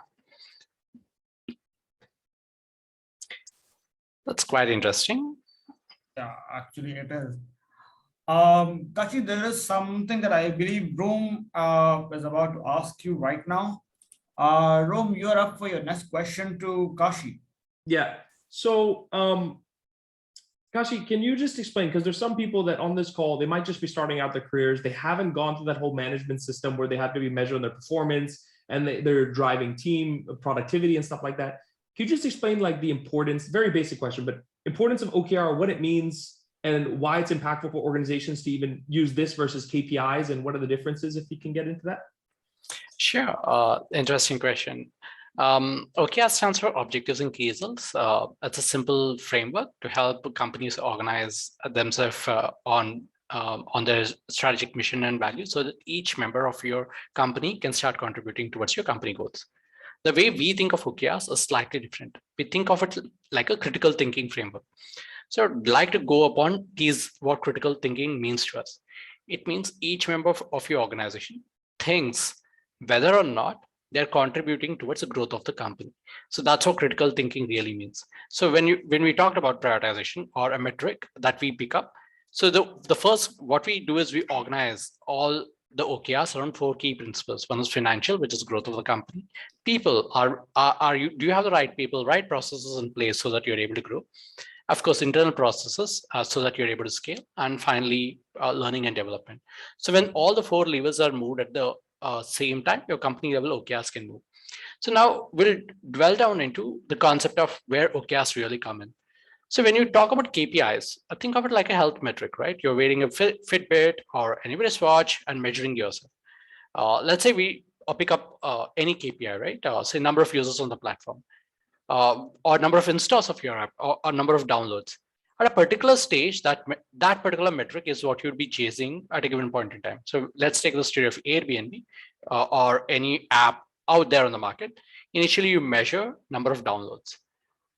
That's quite interesting. Yeah, actually it is. Kashi, there is something that I believe Rome is about to ask you right now. Rome, you're up for your next question to Kashi. Yeah. So, Kashi, can you just explain, because there's some people that on this call, they might just be starting out their careers. They haven't gone through that whole management system where they have to be measuring their performance and they're driving team productivity and stuff like that. Can you just explain like the importance, very basic question, but importance of OKR, what it means and why it's impactful for organizations to even use this versus KPIs, and what are the differences, if you can get into that? Sure. Interesting question. OKR stands for Objectives and Key Results. It's a simple framework to help companies organize themselves on their strategic mission and value, so that each member of your company can start contributing towards your company goals. The way we think of OKRs is slightly different. We think of it like a critical thinking framework. So I'd like to go upon what critical thinking means to us. It means each member of your organization thinks whether or not they're contributing towards the growth of the company. So that's what critical thinking really means. So when we talked about prioritization or a metric that we pick up, so the first, what we do is we organize all the OKRs around 4 key principles. One is financial, which is growth of the company. People, do you have the right people, right processes in place so that you're able to grow? Of course, internal processes so that you're able to scale. And finally, learning and development. So when all the 4 levers are moved at the same time, your company level OKRs can move. So now we'll dwell down into the concept of where OKRs really come in. So when you talk about KPIs, think of it like a health metric, right? You're wearing a Fitbit or anybody's watch and measuring yourself. Let's say we pick up any KPI, right? Say number of users on the platform, or number of installs of your app, or number of downloads. At a particular stage, that particular metric is what you'd be chasing at a given point in time. So let's take the story of Airbnb or any app out there on the market. Initially, you measure number of downloads.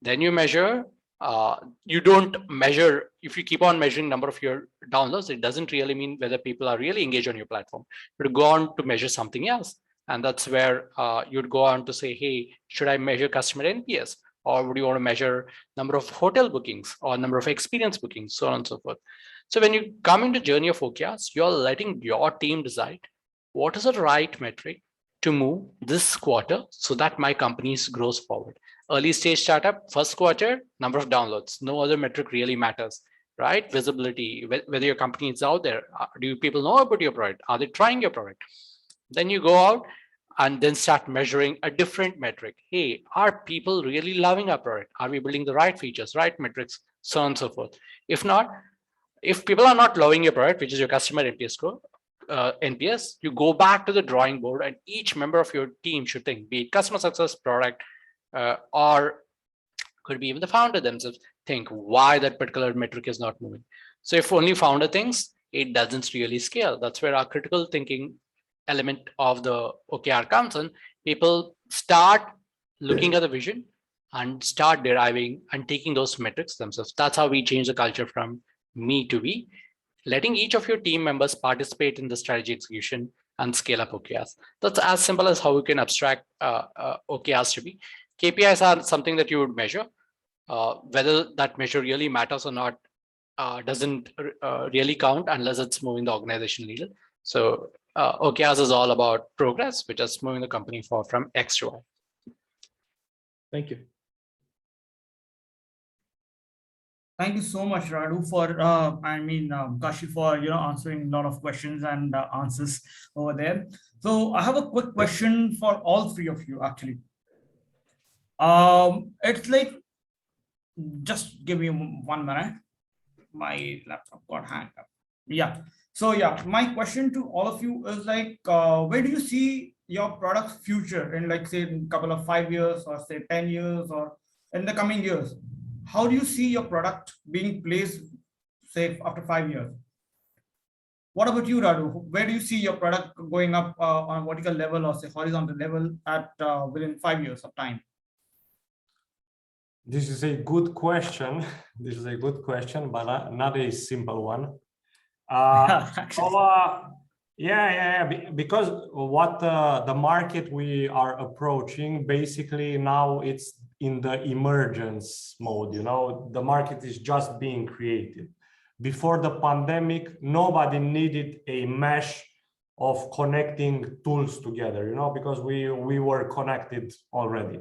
Then you measure, you don't measure, if you keep on measuring number of your downloads, it doesn't really mean whether people are really engaged on your platform. But go on to measure something else. And that's where you'd go on to say, hey, should I measure customer NPS? Or would you want to measure number of hotel bookings or number of experience bookings, so on and so forth. So when you come into journey of OKRs, you're letting your team decide what is the right metric to move this quarter so that my company grows forward. Early stage startup, first quarter, number of downloads, no other metric really matters, right? Visibility, whether your company is out there, do people know about your product? Are they trying your product? Then you go out and then start measuring a different metric. Hey, are people really loving our product? Are we building the right features, right metrics, so on and so forth? If not, if people are not loving your product, which is your customer NPS score, NPS, you go back to the drawing board, and each member of your team should think, be it customer success, product, or could be even the founder themselves, think why that particular metric is not moving. So if only founder thinks, it doesn't really scale. That's where our critical thinking element of the OKR comes in. People start looking at the vision and start deriving and taking those metrics themselves. That's how we change the culture from me to we, letting each of your team members participate in the strategy execution and scale up OKRs. That's as simple as how we can abstract OKRs to be. KPIs are something that you would measure. Whether that measure really matters or not doesn't really count unless it's moving the organization needle. So OKRs is all about progress, which is moving the company forward from X to Y. Thank you. Thank you so much, Radu, for Kashi, for answering a lot of questions and answers over there. So I have a quick question for all 3 of you, actually. It's like, just give me 1 minute. My laptop got hanged up. Yeah. So yeah, my question to all of you is like, where do you see your product's future in, like, say, in a couple of 5 years, or say 10 years, or in the coming years? How do you see your product being placed, say, after 5 years? What about you, Radu? Where do you see your product going up on a vertical level, or say horizontal level, at within 5 years of time? This is a good question. This is a good question, but not a simple one. Because what the market we are approaching, basically now it's in the emergence mode. You know, the market is just being created. Before the pandemic, nobody needed a mesh of connecting tools together, you know, because we were connected already.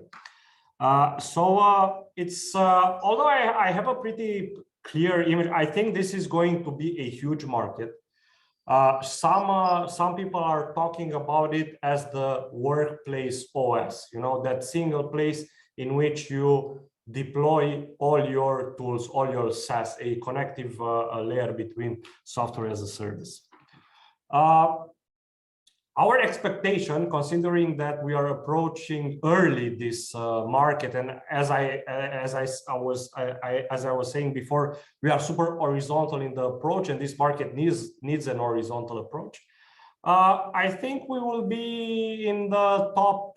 It's although I have a pretty clear image, I think this is going to be a huge market. Some people are talking about it as the workplace OS, you know, that single place in which you deploy all your tools, all your SaaS, a connective layer between software as a service. Our expectation, considering that we are approaching early this market, and as I was saying before, we are super horizontal in the approach, and this market needs an horizontal approach. I think we will be in the top.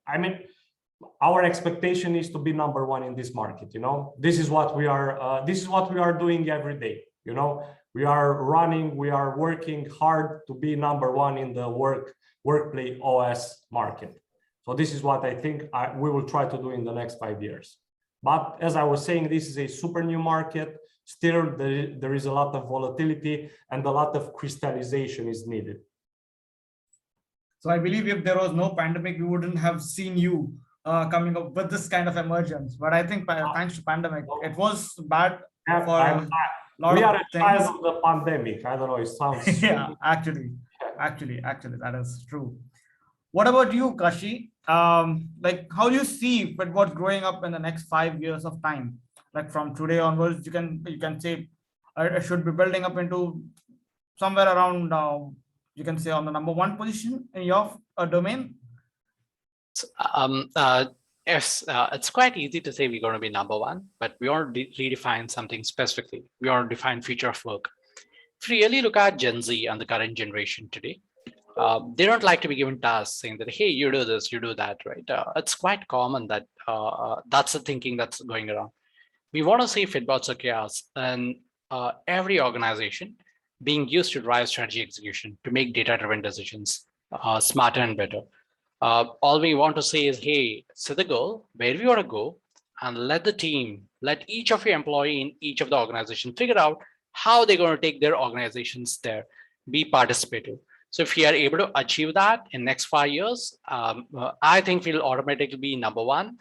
I mean, our expectation is to be number one in this market. You know, this is what we are. This is what we are doing every day. You know. We are working hard to be number one in the workplace OS market. So this is what I think we will try to do in the next 5 years. But as I was saying, this is a super new market. Still, there is a lot of volatility and a lot of crystallization is needed. So I believe if there was no pandemic, we wouldn't have seen you coming up with this kind of emergence. But I think thanks to pandemic, it was bad for. We are a child of the pandemic. I don't know. It sounds. Yeah, actually, that is true. What about you, Kashi? Like, how do you see Fitbots growing up in the next 5 years of time? Like from today onwards, you can say it should be building up into somewhere around. You can say on the #1 position in your domain. Yes, it's quite easy to say we're going to be #1, but we want to redefine something specifically. We want to define future of work. If you really look at Gen Z and the current generation today, they don't like to be given tasks saying that, hey, you do this, you do that, right? It's quite common that that's the thinking that's going around. We want to see Fitbots OKRs and every organization being used to drive strategy execution, to make data-driven decisions smarter and better. All we want to say is, hey, set the goal, where we want to go, and let each of your employee in each of the organizations figure out how they're going to take their organizations there, be participative. So if we are able to achieve that in next 5 years, I think we'll automatically be #1.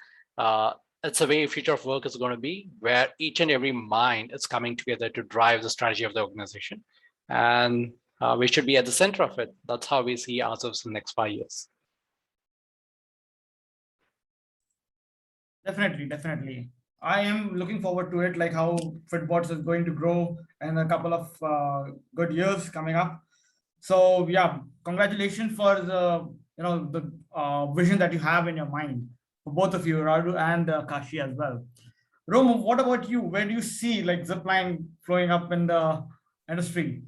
It's the way future of work is going to be, where each and every mind is coming together to drive the strategy of the organization. And we should be at the center of it. That's how we see ourselves in the next 5 years. Definitely. I am looking forward to it, like how Fitbots is going to grow in a couple of good years coming up. So yeah, congratulations for the vision that you have in your mind, for both of you, Radu and Kashi as well. Romo, what about you? Where do you see like Ziplyne flowing up in the industry?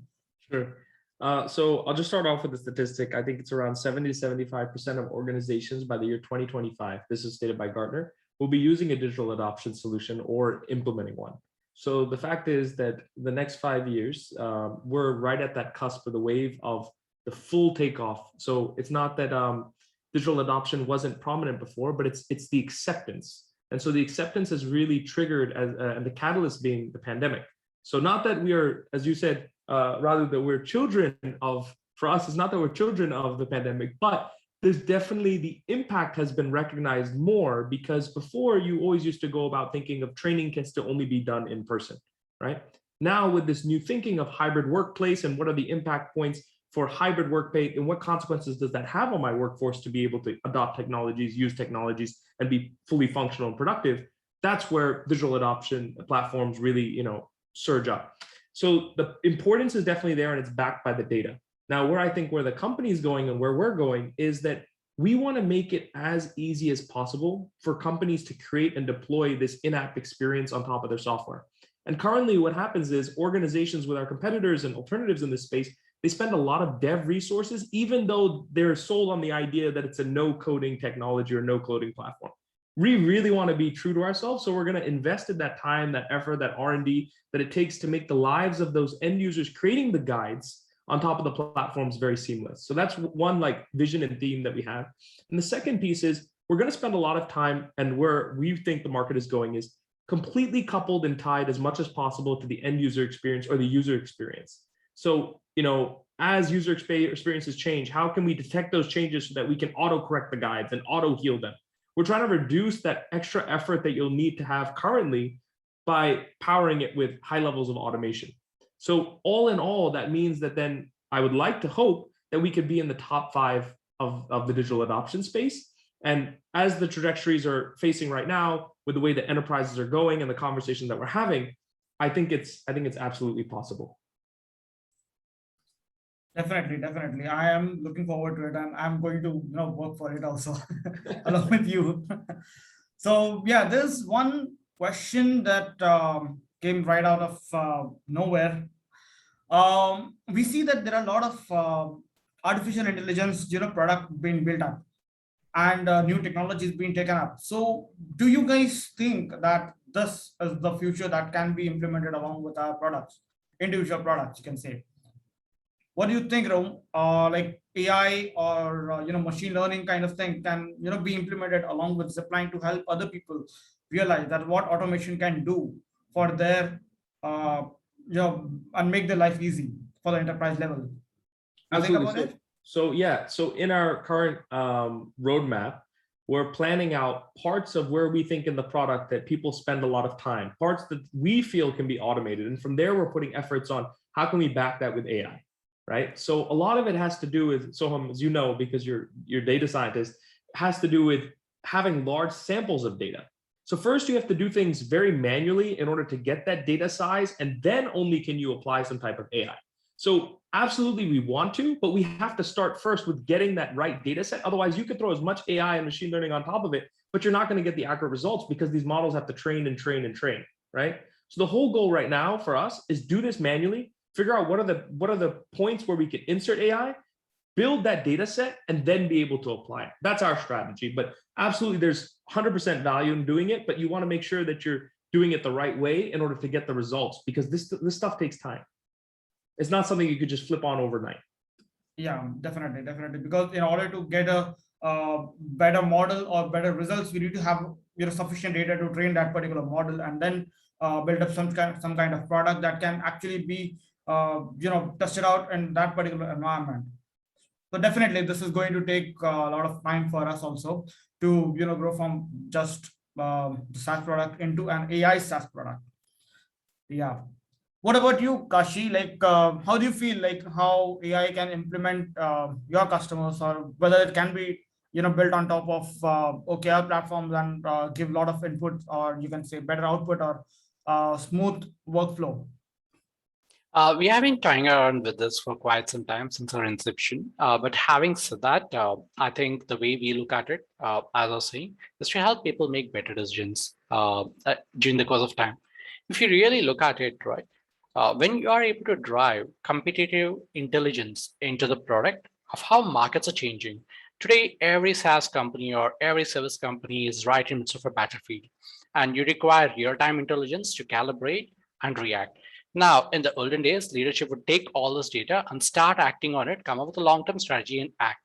Sure. So I'll just start off with the statistic. I think it's around 70 to 75% of organizations by the year 2025. This is stated by Gartner. Will be using a digital adoption solution or implementing one. So the fact is that the next 5 years, we're right at that cusp of the wave of the full takeoff. So it's not that digital adoption wasn't prominent before, but it's the acceptance. And so the acceptance has really triggered and the catalyst being the pandemic. So not that we are, as you said, rather that we're children of, for us, it's not that we're children of the pandemic, but there's definitely the impact has been recognized more, because before you always used to go about thinking of training can still only be done in person, right? Now with this new thinking of hybrid workplace and what are the impact points for hybrid workplace and what consequences does that have on my workforce to be able to adopt technologies, use technologies, and be fully functional and productive, that's where digital adoption platforms really, surge up. So the importance is definitely there, and it's backed by the data. Now, where the company is going and where we're going is that we want to make it as easy as possible for companies to create and deploy this in-app experience on top of their software. And currently what happens is organizations with our competitors and alternatives in this space, they spend a lot of dev resources, even though they're sold on the idea that it's a no coding technology or no coding platform. We really want to be true to ourselves. So we're going to invest in that time, that effort, that R&D that it takes to make the lives of those end users creating the guides on top of the platforms very seamless. So that's one like vision and theme that we have. And the second piece is we're going to spend a lot of time, and where we think the market is going is completely coupled and tied as much as possible to the end user experience or the user experience. So, as user experiences change, how can we detect those changes so that we can auto correct the guides and auto heal them? We're trying to reduce that extra effort that you'll need to have currently by powering it with high levels of automation. So all in all, that means that then I would like to hope that we could be in the top 5 of the digital adoption space. And as the trajectories are facing right now, with the way that enterprises are going and the conversation that we're having, I think it's absolutely possible. Definitely. I am looking forward to it, and I'm going to work for it also along with you. So yeah, there's one question that came right out of nowhere. We see that there are a lot of artificial intelligence product being built up, and new technologies being taken up. So do you guys think that this is the future that can be implemented along with our products, individual products, you can say? What do you think, Ram? Like AI or machine learning kind of thing can be implemented along with Ziplyne to help other people realize that what automation can do for their and make their life easy for the enterprise level? Absolutely. So in our current roadmap, we're planning out parts of where we think in the product that people spend a lot of time, parts that we feel can be automated. And from there, we're putting efforts on how can we back that with AI, right? So a lot of it has to do with, Soham, as you know, because you're data scientist, has to do with having large samples of data. So first you have to do things very manually in order to get that data size, and then only can you apply some type of AI. So absolutely we want to, but we have to start first with getting that right data set. Otherwise you could throw as much AI and machine learning on top of it, but you're not going to get the accurate results because these models have to train, right? So the whole goal right now for us is do this manually, figure out what are the points where we can insert AI, build that data set, and then be able to apply it. That's our strategy. But absolutely there's 100% value in doing it, but you want to make sure that you're doing it the right way in order to get the results, because this stuff takes time. It's not something you could just flip on overnight. Yeah, definitely. Because in order to get a better model or better results, we need to have sufficient data to train that particular model, and then build up some kind of product that can actually be tested out in that particular environment. So definitely, this is going to take a lot of time for us also to grow from just the SaaS product into an AI SaaS product. Yeah. What about you, Kashi? Like, how do you feel like how AI can implement your customers, or whether it can be built on top of OKR platforms and give a lot of input, or you can say better output or smooth workflow? We have been toying around with this for quite some time since our inception. But having said that, I think the way we look at it, as I was saying, is to help people make better decisions during the course of time. If you really look at it, right, when you are able to drive competitive intelligence into the product of how markets are changing, today every SaaS company or every service company is right in the midst of a battlefield, and you require real-time intelligence to calibrate and react. Now, in the olden days, leadership would take all this data and start acting on it, come up with a long-term strategy and act.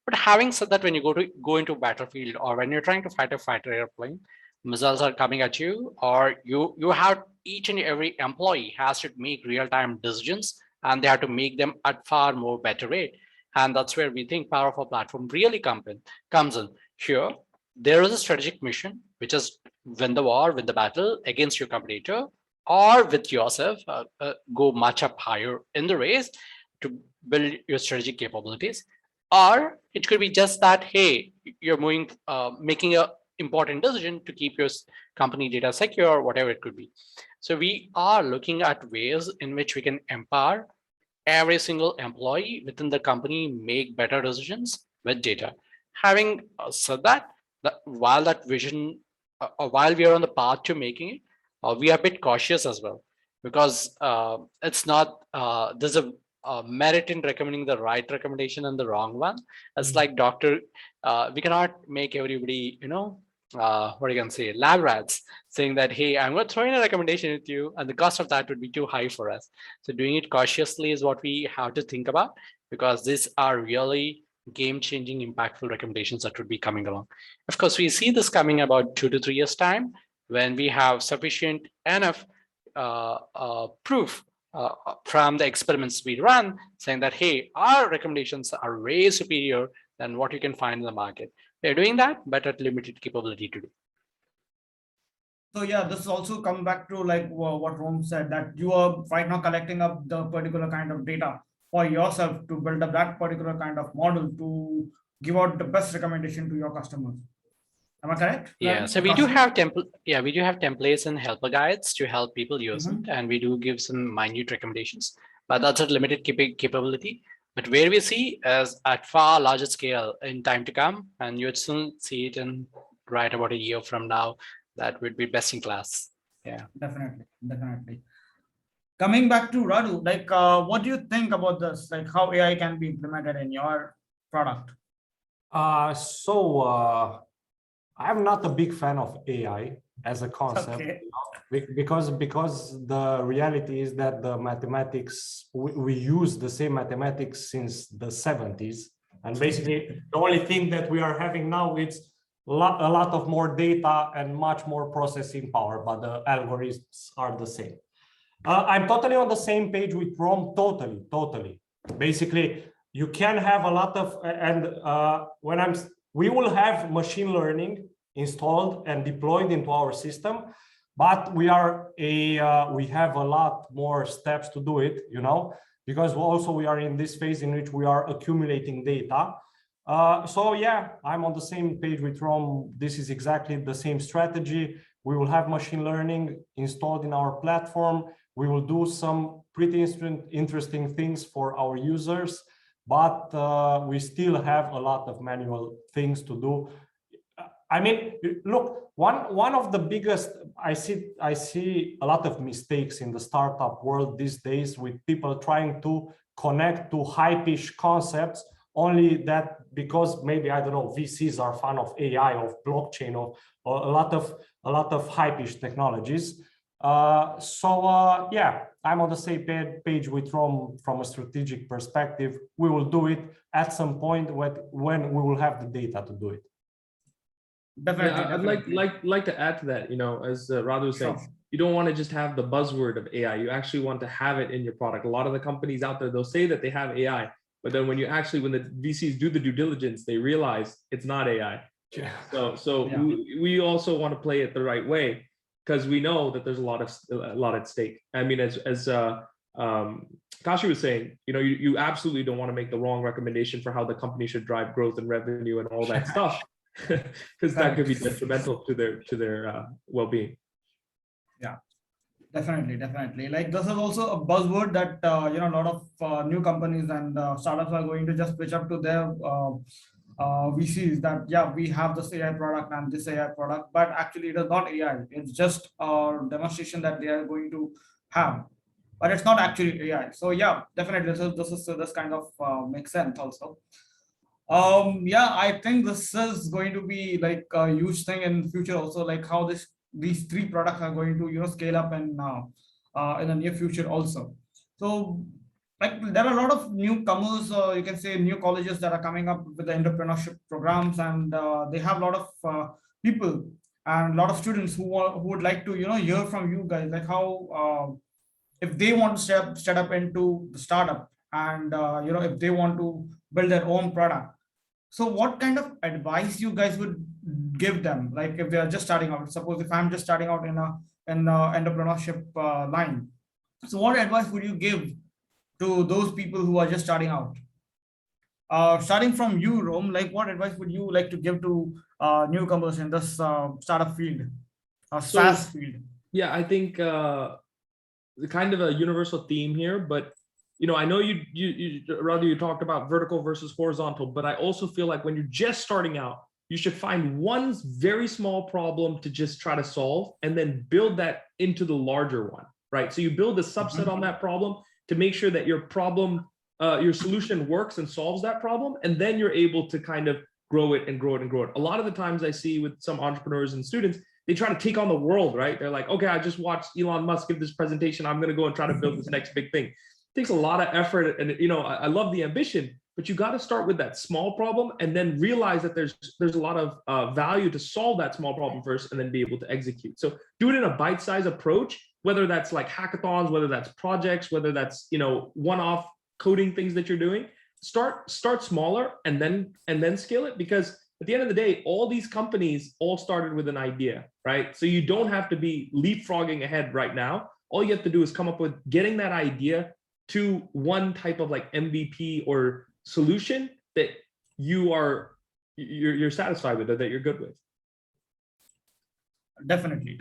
But having said that, when you go into a battlefield, or when you're trying to fight a fighter airplane, missiles are coming at you, or you have each and every employee has to make real-time decisions, and they have to make them at far more better rate. And that's where we think power of our platform really comes in. Here, there is a strategic mission, which is win the war, win the battle against your competitor, or with yourself, go much up higher in the race to build your strategic capabilities. Or it could be just that, hey, you're making a important decision to keep your company data secure, whatever it could be. So we are looking at ways in which we can empower every single employee within the company make better decisions with data. Having said that, while that vision, while we are on the path to making it, we are a bit cautious as well, because it's not, there's a merit in recommending the right recommendation and the wrong one. It's like doctor, we cannot make everybody, what you can say, lab rats saying that, hey, I'm going to throw in a recommendation with you, and the cost of that would be too high for us. So doing it cautiously is what we have to think about, because these are really game-changing, impactful recommendations that would be coming along. Of course, we see this coming about 2 to 3 years time, when we have sufficient enough proof from the experiments we run, saying that, hey, our recommendations are way superior than what you can find in the market. They're doing that, but at limited capability today. So yeah, this also come back to like what Rom said, that you are right now collecting up the particular kind of data for yourself to build up that particular kind of model to give out the best recommendation to your customers. Am I correct? Yeah, so we do have templates and helper guides to help people use it, and we do give some minute recommendations, but that's a limited capability. But where we see is at far larger scale in time to come, and you would soon see it in right about a year from now, that would be best in class. Yeah, definitely. Coming back to Radu, like what do you think about this? Like how AI can be implemented in your product? I'm not a big fan of AI as a concept, because the reality is that the mathematics, we use the same mathematics since the 70s, and basically the only thing that we are having now is a lot of more data and much more processing power, but the algorithms are the same. I'm totally on the same page with Rom, totally. Basically, you can have a lot of, and we will have machine learning installed and deployed into our system, but we have a lot more steps to do it, because also we are in this phase in which we are accumulating data. So yeah, I'm on the same page with Rom. This is exactly the same strategy. We will have machine learning installed in our platform. We will do some pretty interesting things for our users, but we still have a lot of manual things to do. I mean, look, one of the biggest, I see a lot of mistakes in the startup world these days, with people trying to connect to hype-ish concepts, only that because maybe, I don't know, VCs are fan of AI, of blockchain, or a lot of hype-ish technologies. Yeah, I'm on the same page with Rom from a strategic perspective. We will do it at some point when we will have the data to do it. Definitely. Yeah, I'd like to add to that, as Radu was saying, you don't want to just have the buzzword of AI. You actually want to have it in your product. A lot of the companies out there, they'll say that they have AI, but then when the VCs do the due diligence, they realize it's not AI. Yeah. So yeah. We also want to play it the right way, because we know that there's a lot at stake. I mean, as Kashi was saying, you absolutely don't want to make the wrong recommendation for how the company should drive growth and revenue and all that stuff, because that could be detrimental to their well-being. Yeah, definitely. Like, this is also a buzzword that a lot of new companies and startups are going to just pitch up to their VCs that, yeah, we have this AI product and this AI product, but actually it is not AI. It's just a demonstration that they are going to have, but it's not actually AI. So yeah, definitely this kind of makes sense also. Yeah, I think this is going to be like a huge thing in the future also, like how these three products are going to scale up in the near future also. So like, there are a lot of newcomers, you can say new colleges that are coming up with the entrepreneurship programs, and they have a lot of people and a lot of students who would like to hear from you guys, like how if they want to step up into the startup, and if they want to build their own product. So what kind of advice you guys would give them? Like, if they are just starting out, suppose if I'm just starting out in entrepreneurship line, so what advice would you give to those people who are just starting out? Starting from you, Rom, like what advice would you like to give to newcomers in this startup field or So- SaaS field? Yeah, I think kind of a universal theme here, but I know you Radu, you talked about vertical versus horizontal, but I also feel like when you're just starting out, you should find one very small problem to just try to solve and then build that into the larger one, right? So you build a subset on that problem to make sure that your problem, your solution works and solves that problem, and then you're able to kind of grow it and grow it and grow it. A lot of the times I see with some entrepreneurs and students, they try to take on the world, right? They're like, okay, I just watched Elon Musk give this presentation. I'm going to go and try to build this next big thing. It takes a lot of effort. And, I love the ambition, but you got to start with that small problem and then realize that there's a lot of value to solve that small problem first and then be able to execute. So do it in a bite-sized approach, whether that's like hackathons, whether that's projects, whether that's, one-off coding things that you're doing. Start smaller and then scale it, because at the end of the day, all these companies all started with an idea, right? So you don't have to be leapfrogging ahead right now. All you have to do is come up with getting that idea to one type of like MVP or solution that you're satisfied with, or that you're good with. Definitely.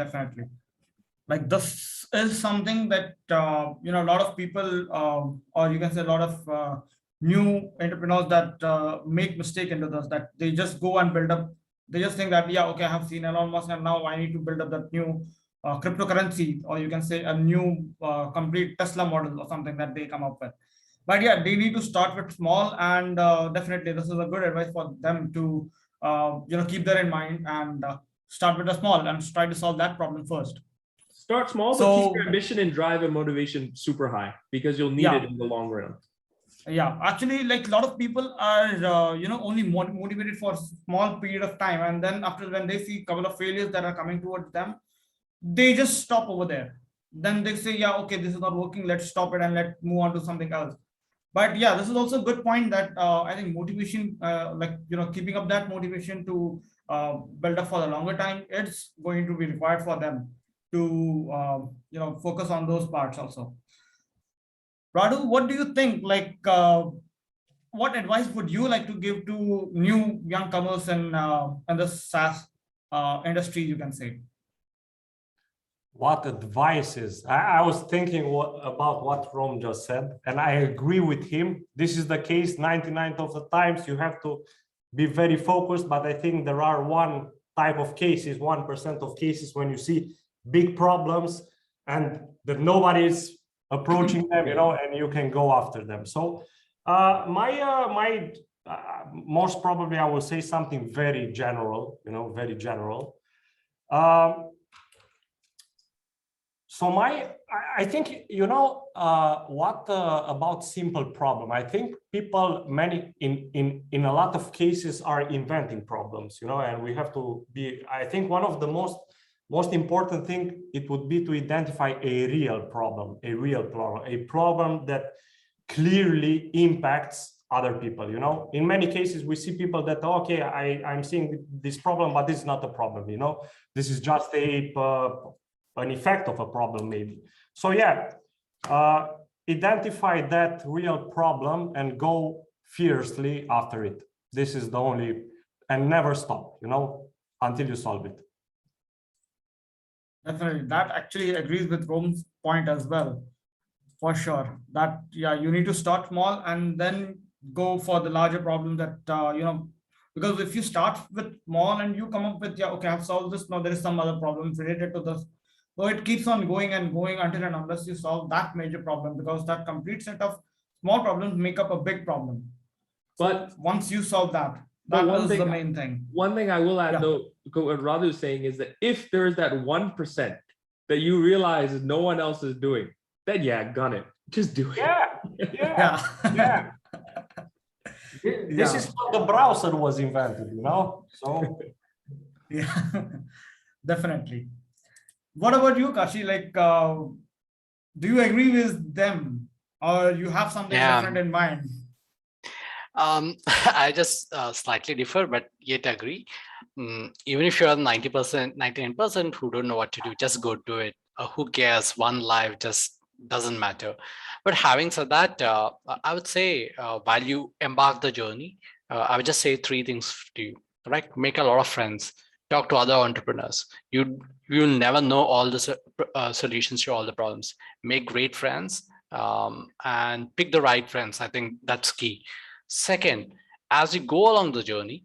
Like this is something that a lot of people, or you can say a lot of new entrepreneurs that make mistake into this, that they just go and build up. They just think that, yeah, okay, I have seen Elon Musk and now I need to build up that new cryptocurrency, or you can say a new complete Tesla model or something that they come up with. But yeah, they need to start with small, and definitely this is a good advice for them to keep that in mind and start with a small and try to solve that problem first. Start small, but keep your ambition and drive and motivation super high, because you'll need it in the long run. Yeah, actually, like a lot of people are, only motivated for a small period of time. And then after, when they see a couple of failures that are coming towards them, they just stop over there. Then they say, yeah, okay, this is not working. Let's stop it and let's move on to something else. But yeah, this is also a good point that I think motivation, keeping up that motivation to build up for the longer time, it's going to be required for them to, focus on those parts also. Radu, what do you think? Like, what advice would you like to give to new youngcomers in the SaaS industry, you can say? What advices? I was thinking about what Rom just said, and I agree with him. This is the case 99% of the times. You have to be very focused, but I think there are one type of cases, 1% of cases, when you see big problems and that nobody is approaching them, and you can go after them. So my most probably I will say something very general, very general. So I think, what about simple problem? I think people, many in a lot of cases, are inventing problems, and we have to be, I think one of the most important thing, it would be to identify a real problem, a problem that clearly impacts other people. In many cases, we see people that, okay, I'm seeing this problem, but this is not a problem, this is just an effect of a problem, maybe. So yeah, identify that real problem and go fiercely after it. This is the only, and never stop, until you solve it. Definitely, that actually agrees with Rom's point as well, for sure. That, yeah, you need to start small and then go for the larger problem that, because if you start with small and you come up with, yeah, okay, I've solved this, now there is some other problems related to this. So it keeps on going and going until and unless you solve that major problem, because that complete set of small problems make up a big problem. But once you solve that, that is the main thing. One thing I will add, though, what Radu is saying is that if there is that 1% that you realize no one else is doing, then yeah, gun it. Just do it. Yeah. This is how the browser was invented, So yeah, definitely. What about you, Kashi? Like, do you agree with them, or you have something different in mind? I just slightly differ, but yet agree. Even if you're 90%, 99% who don't know what to do, just go do it. Who cares? One life just doesn't matter. But having said that, I would say while you embark the journey, I would just say three things to you. right? Make a lot of friends, talk to other entrepreneurs. You'll never know all the solutions to all the problems. Make great friends, and pick the right friends. I think that's key. Second, as you go along the journey,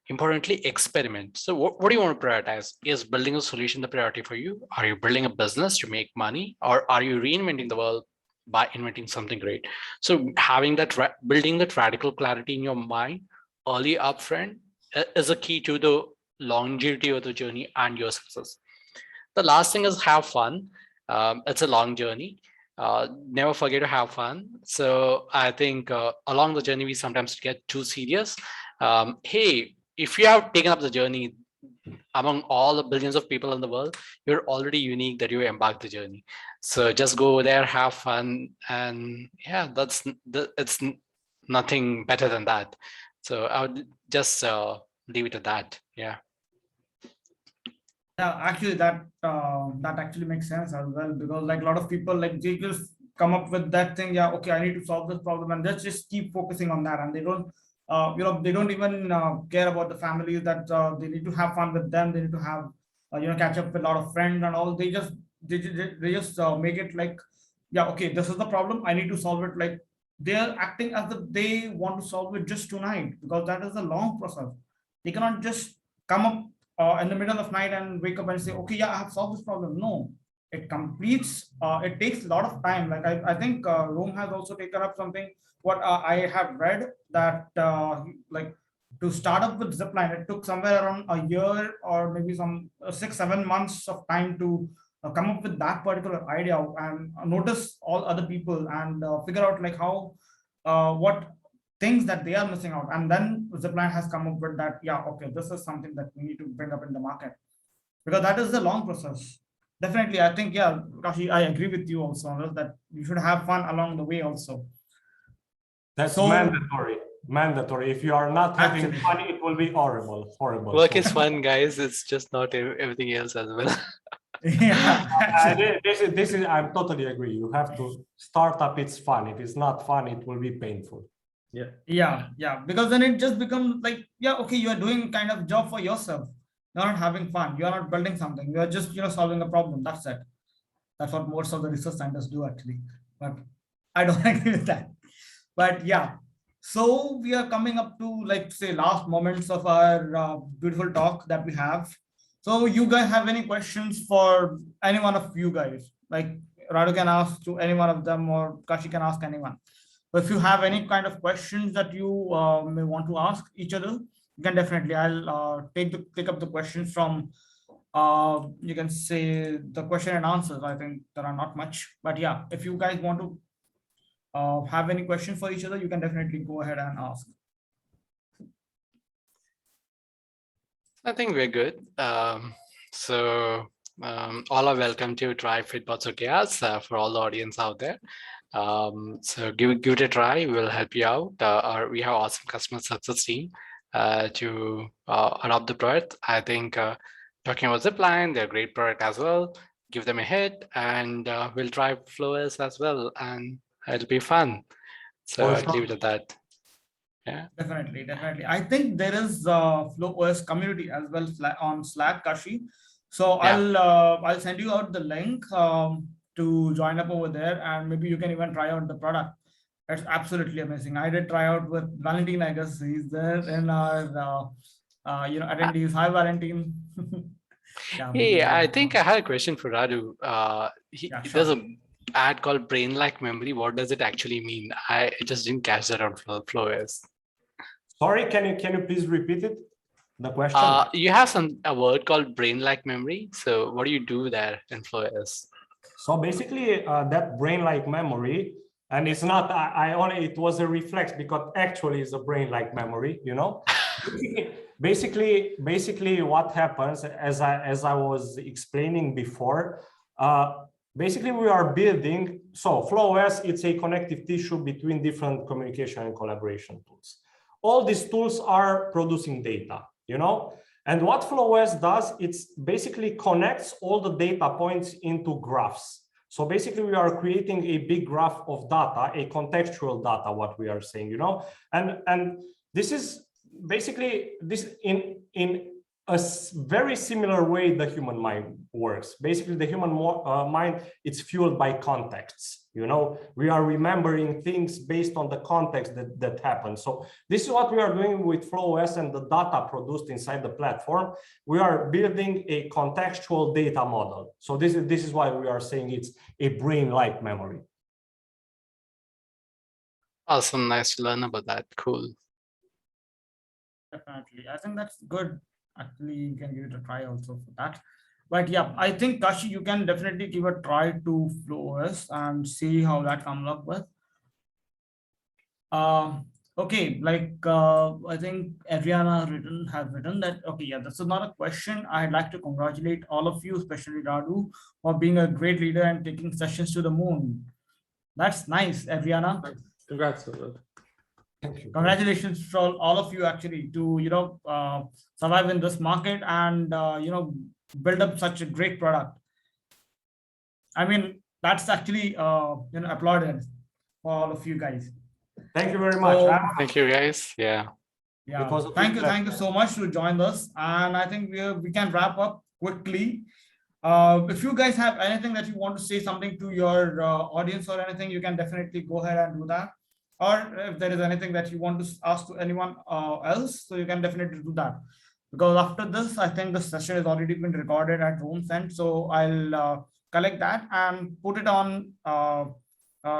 importantly, experiment. So what do you want to prioritize? Is building a solution the priority for you? Are you building a business to make money, or are you reinventing the world by inventing something great? So having that, building that radical clarity in your mind early upfront is a key to the longevity of the journey and your success. The last thing is have fun. It's a long journey. Never forget to have fun. So I think along the journey, we sometimes get too serious. Hey, if you have taken up the journey among all the billions of people in the world, you're already unique that you embark the journey. So just go there, have fun, and yeah, it's nothing better than that. So I would just leave it at that. Yeah. Yeah, actually, that actually makes sense as well, because like a lot of people, like they just come up with that thing. Yeah, okay, I need to solve this problem, and let's just keep focusing on that, and they don't, they don't even care about the families that they need to have fun with them. They need to have, catch up with a lot of friends and all. They just make it like, yeah, okay, this is the problem. I need to solve it. Like they are acting as if they want to solve it just tonight, because that is a long process. They cannot just come up in the middle of night and wake up and say, okay, yeah, I have solved this problem. No, it takes a lot of time. Like I think Rome has also taken up something, what I have read, that like to start up with Ziplyne, it took somewhere around a year or maybe some 6-7 months of time to come up with that particular idea and notice all other people and figure out like how, what things that they are missing out. And then Ziplyne has come up with that, yeah, okay, this is something that we need to bring up in the market, because that is the long process. Definitely, I think, yeah, Kashi, I agree with you also on this, that you should have fun along the way also. That's So- mandatory. Mandatory. If you are not having Actually. fun, it will be horrible. Horrible. Work So- is fun, guys. It's just not everything else as well. Yeah, actually. this is I totally agree. You have to start up. It's fun. If it's not fun, it will be painful. Yeah, because then it just becomes like, yeah, okay, you are doing kind of job for yourself. You're not having fun. You're not building something. You're just, solving a problem. That's it. That's what most of the research scientists do actually. But I don't agree with that. But yeah, so we are coming up to, like, say, last moments of our beautiful talk that we have. So you guys have any questions for any one of you guys? Like Radu can ask to any one of them, or Kashi can ask anyone. But if you have any kind of questions that you may want to ask each other, you can definitely. I'll take up the questions from, you can say, the question and answers. I think there are not much, but yeah, if you guys want to have any questions for each other, you can definitely go ahead and ask. I think we're good. So all are welcome to try Fitbots OKRs for all the audience out there. So give it a try. We'll help you out. Or we have awesome customer success team to adopt the product. I think talking about Ziplyne, they're a great product as well. Give them a hit, and we'll try FlowOS as well, and it'll be fun. So For I'll sure. leave it at that. Yeah. Definitely. I think there is FlowOS community as well on Slack, Kashi. So Yeah. I'll send you out the link to join up over there, and maybe you can even try out the product. It's absolutely amazing. I did try out with Valentine. I guess he's there in our attendees. Hi, Valentine. Yeah, Hey, I think I had a question for Radu. Yeah, sure. There's a ad called brain-like memory. What does it actually mean? I just didn't catch that on FlowOS. Sorry, can you please repeat it? The question. You have a word called brain-like memory. So what do you do there in FlowOS? So basically, that brain-like memory, and it's not. It was a reflex, because actually it's a brain-like memory. Basically, what happens, as I was explaining before, basically we are building. So FlowOS, it's a connective tissue between different communication and collaboration tools. All these tools are producing data, and what FlowOS does, it's basically connects all the data points into graphs. So basically we are creating a big graph of data, a contextual data, what we are saying, and this is basically this in a very similar way the human mind works. Basically, the human mind, it's fueled by contexts. You know, we are remembering things based on the context that happened. So this is what we are doing with FlowOS and the data produced inside the platform. We are building a contextual data model. So this is why we are saying it's a brain-like memory. Awesome. Nice to learn about that. Cool. Definitely. I think that's good. Actually, you can give it a try also for that. But yeah, I think Kashi, you can definitely give a try to FlowOS and see how that comes up with. Okay, like I think Adriana has written that, okay, yeah, this is not a question. I'd like to congratulate all of you, especially Radu, for being a great leader and taking sessions to the moon. That's nice, Adriana. Congrats. Thank you. Congratulations for all of you actually to, you know, survive in this market and, you know, build up such a great product. I mean, that's actually, you know, applauded for all of you guys. Thank you very much. So, Thank you, guys. Yeah. yeah, It was a thank big you so much to join us. And I think we can wrap up quickly. If you guys have anything that you want to say something to your audience or anything, you can definitely go ahead and do that. Or if there is anything that you want to ask to anyone else, so you can definitely do that. Because after this, I think the session has already been recorded at Room's end. So I'll collect that and put it on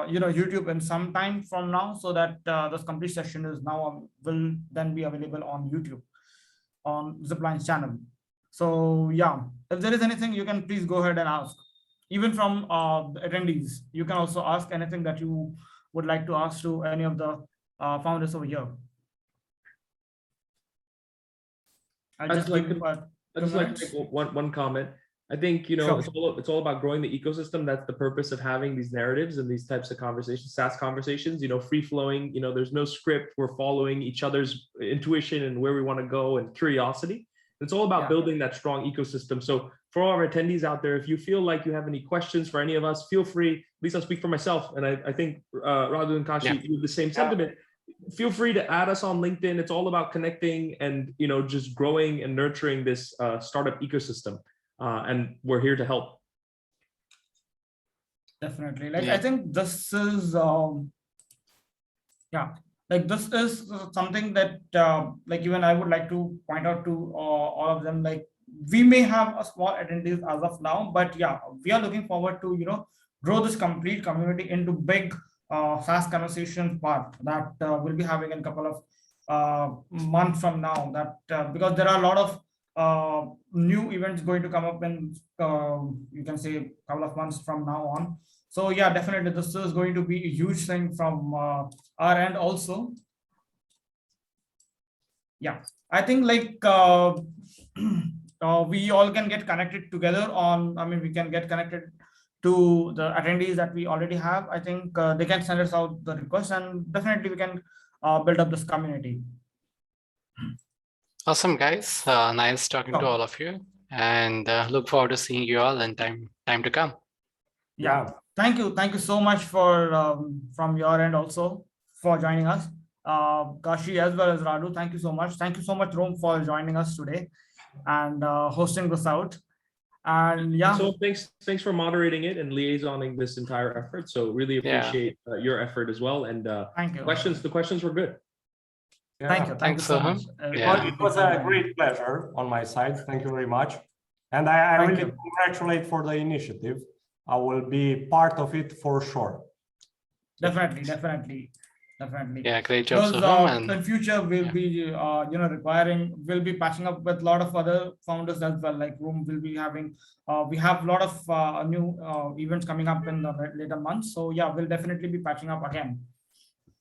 you know, YouTube in some time from now, so that this complete session is now will then be available on YouTube on Ziplyne's channel. So yeah, if there is anything, you can please go ahead and ask. Even from the attendees, you can also ask anything that you would like to ask to any of the founders over here. I'd just like to make one comment. I think, you know, Sure. it's all about growing the ecosystem. That's the purpose of having these narratives and these types of conversations, SaaS conversations, you know, free flowing, you know, there's no script. We're following each other's intuition and where we want to go and curiosity. It's all about building that strong ecosystem. So for all our attendees out there, if you feel like you have any questions for any of us, feel free. At least I'll speak for myself. And I think Radu and Kashi, you have the same sentiment. Feel free to add us on LinkedIn. It's all about connecting and, you know, just growing and nurturing this startup ecosystem. And we're here to help. Definitely. Like, I think this is, yeah, like this is something that like even I would like to point out to all of them, like we may have a small attendees as of now, but yeah, we are looking forward to, you know, grow this complete community into big SaaS conversation part that we'll be having in a couple of months from now, that because there are a lot of new events going to come up in you can say a couple of months from now on. So yeah, definitely this is going to be a huge thing from our end also. Yeah, I think like we all can get connected together on, I mean, we can get connected to the attendees that we already have. I think they can send us out the request, and definitely we can build up this community. Awesome, guys. Nice talking to all of you, and look forward to seeing you all in time to come. Yeah, thank you so much for from your end also for joining us, Kashi as well as Radu. Thank you so much. Thank you so much, Rome, for joining us today and hosting this out. And yeah, so thanks for moderating it and liaisoning this entire effort. So really appreciate your effort as well. And thank you. The questions were good. Yeah. Thank you so much. It was a great pleasure on my side. Thank you very much. And I really congratulate for the initiative. I will be part of it for sure. Definitely. Yeah, great job. Because in future we'll be you know, we'll be patching up with a lot of other founders as well. Like Room will be having we have a lot of new events coming up in the later months. So yeah, we'll definitely be patching up again.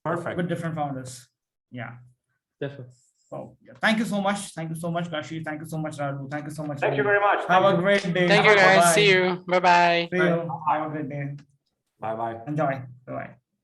Perfect. With different founders. Yeah. Definitely. So yeah, thank you so much. Thank you so much, Kashi. Thank you so much, Radu. Thank you so much. Thank you very much. Have a great day. Thank you, guys. See you. Bye-bye. See you. Have a great day. Bye-bye. Enjoy. Bye-bye.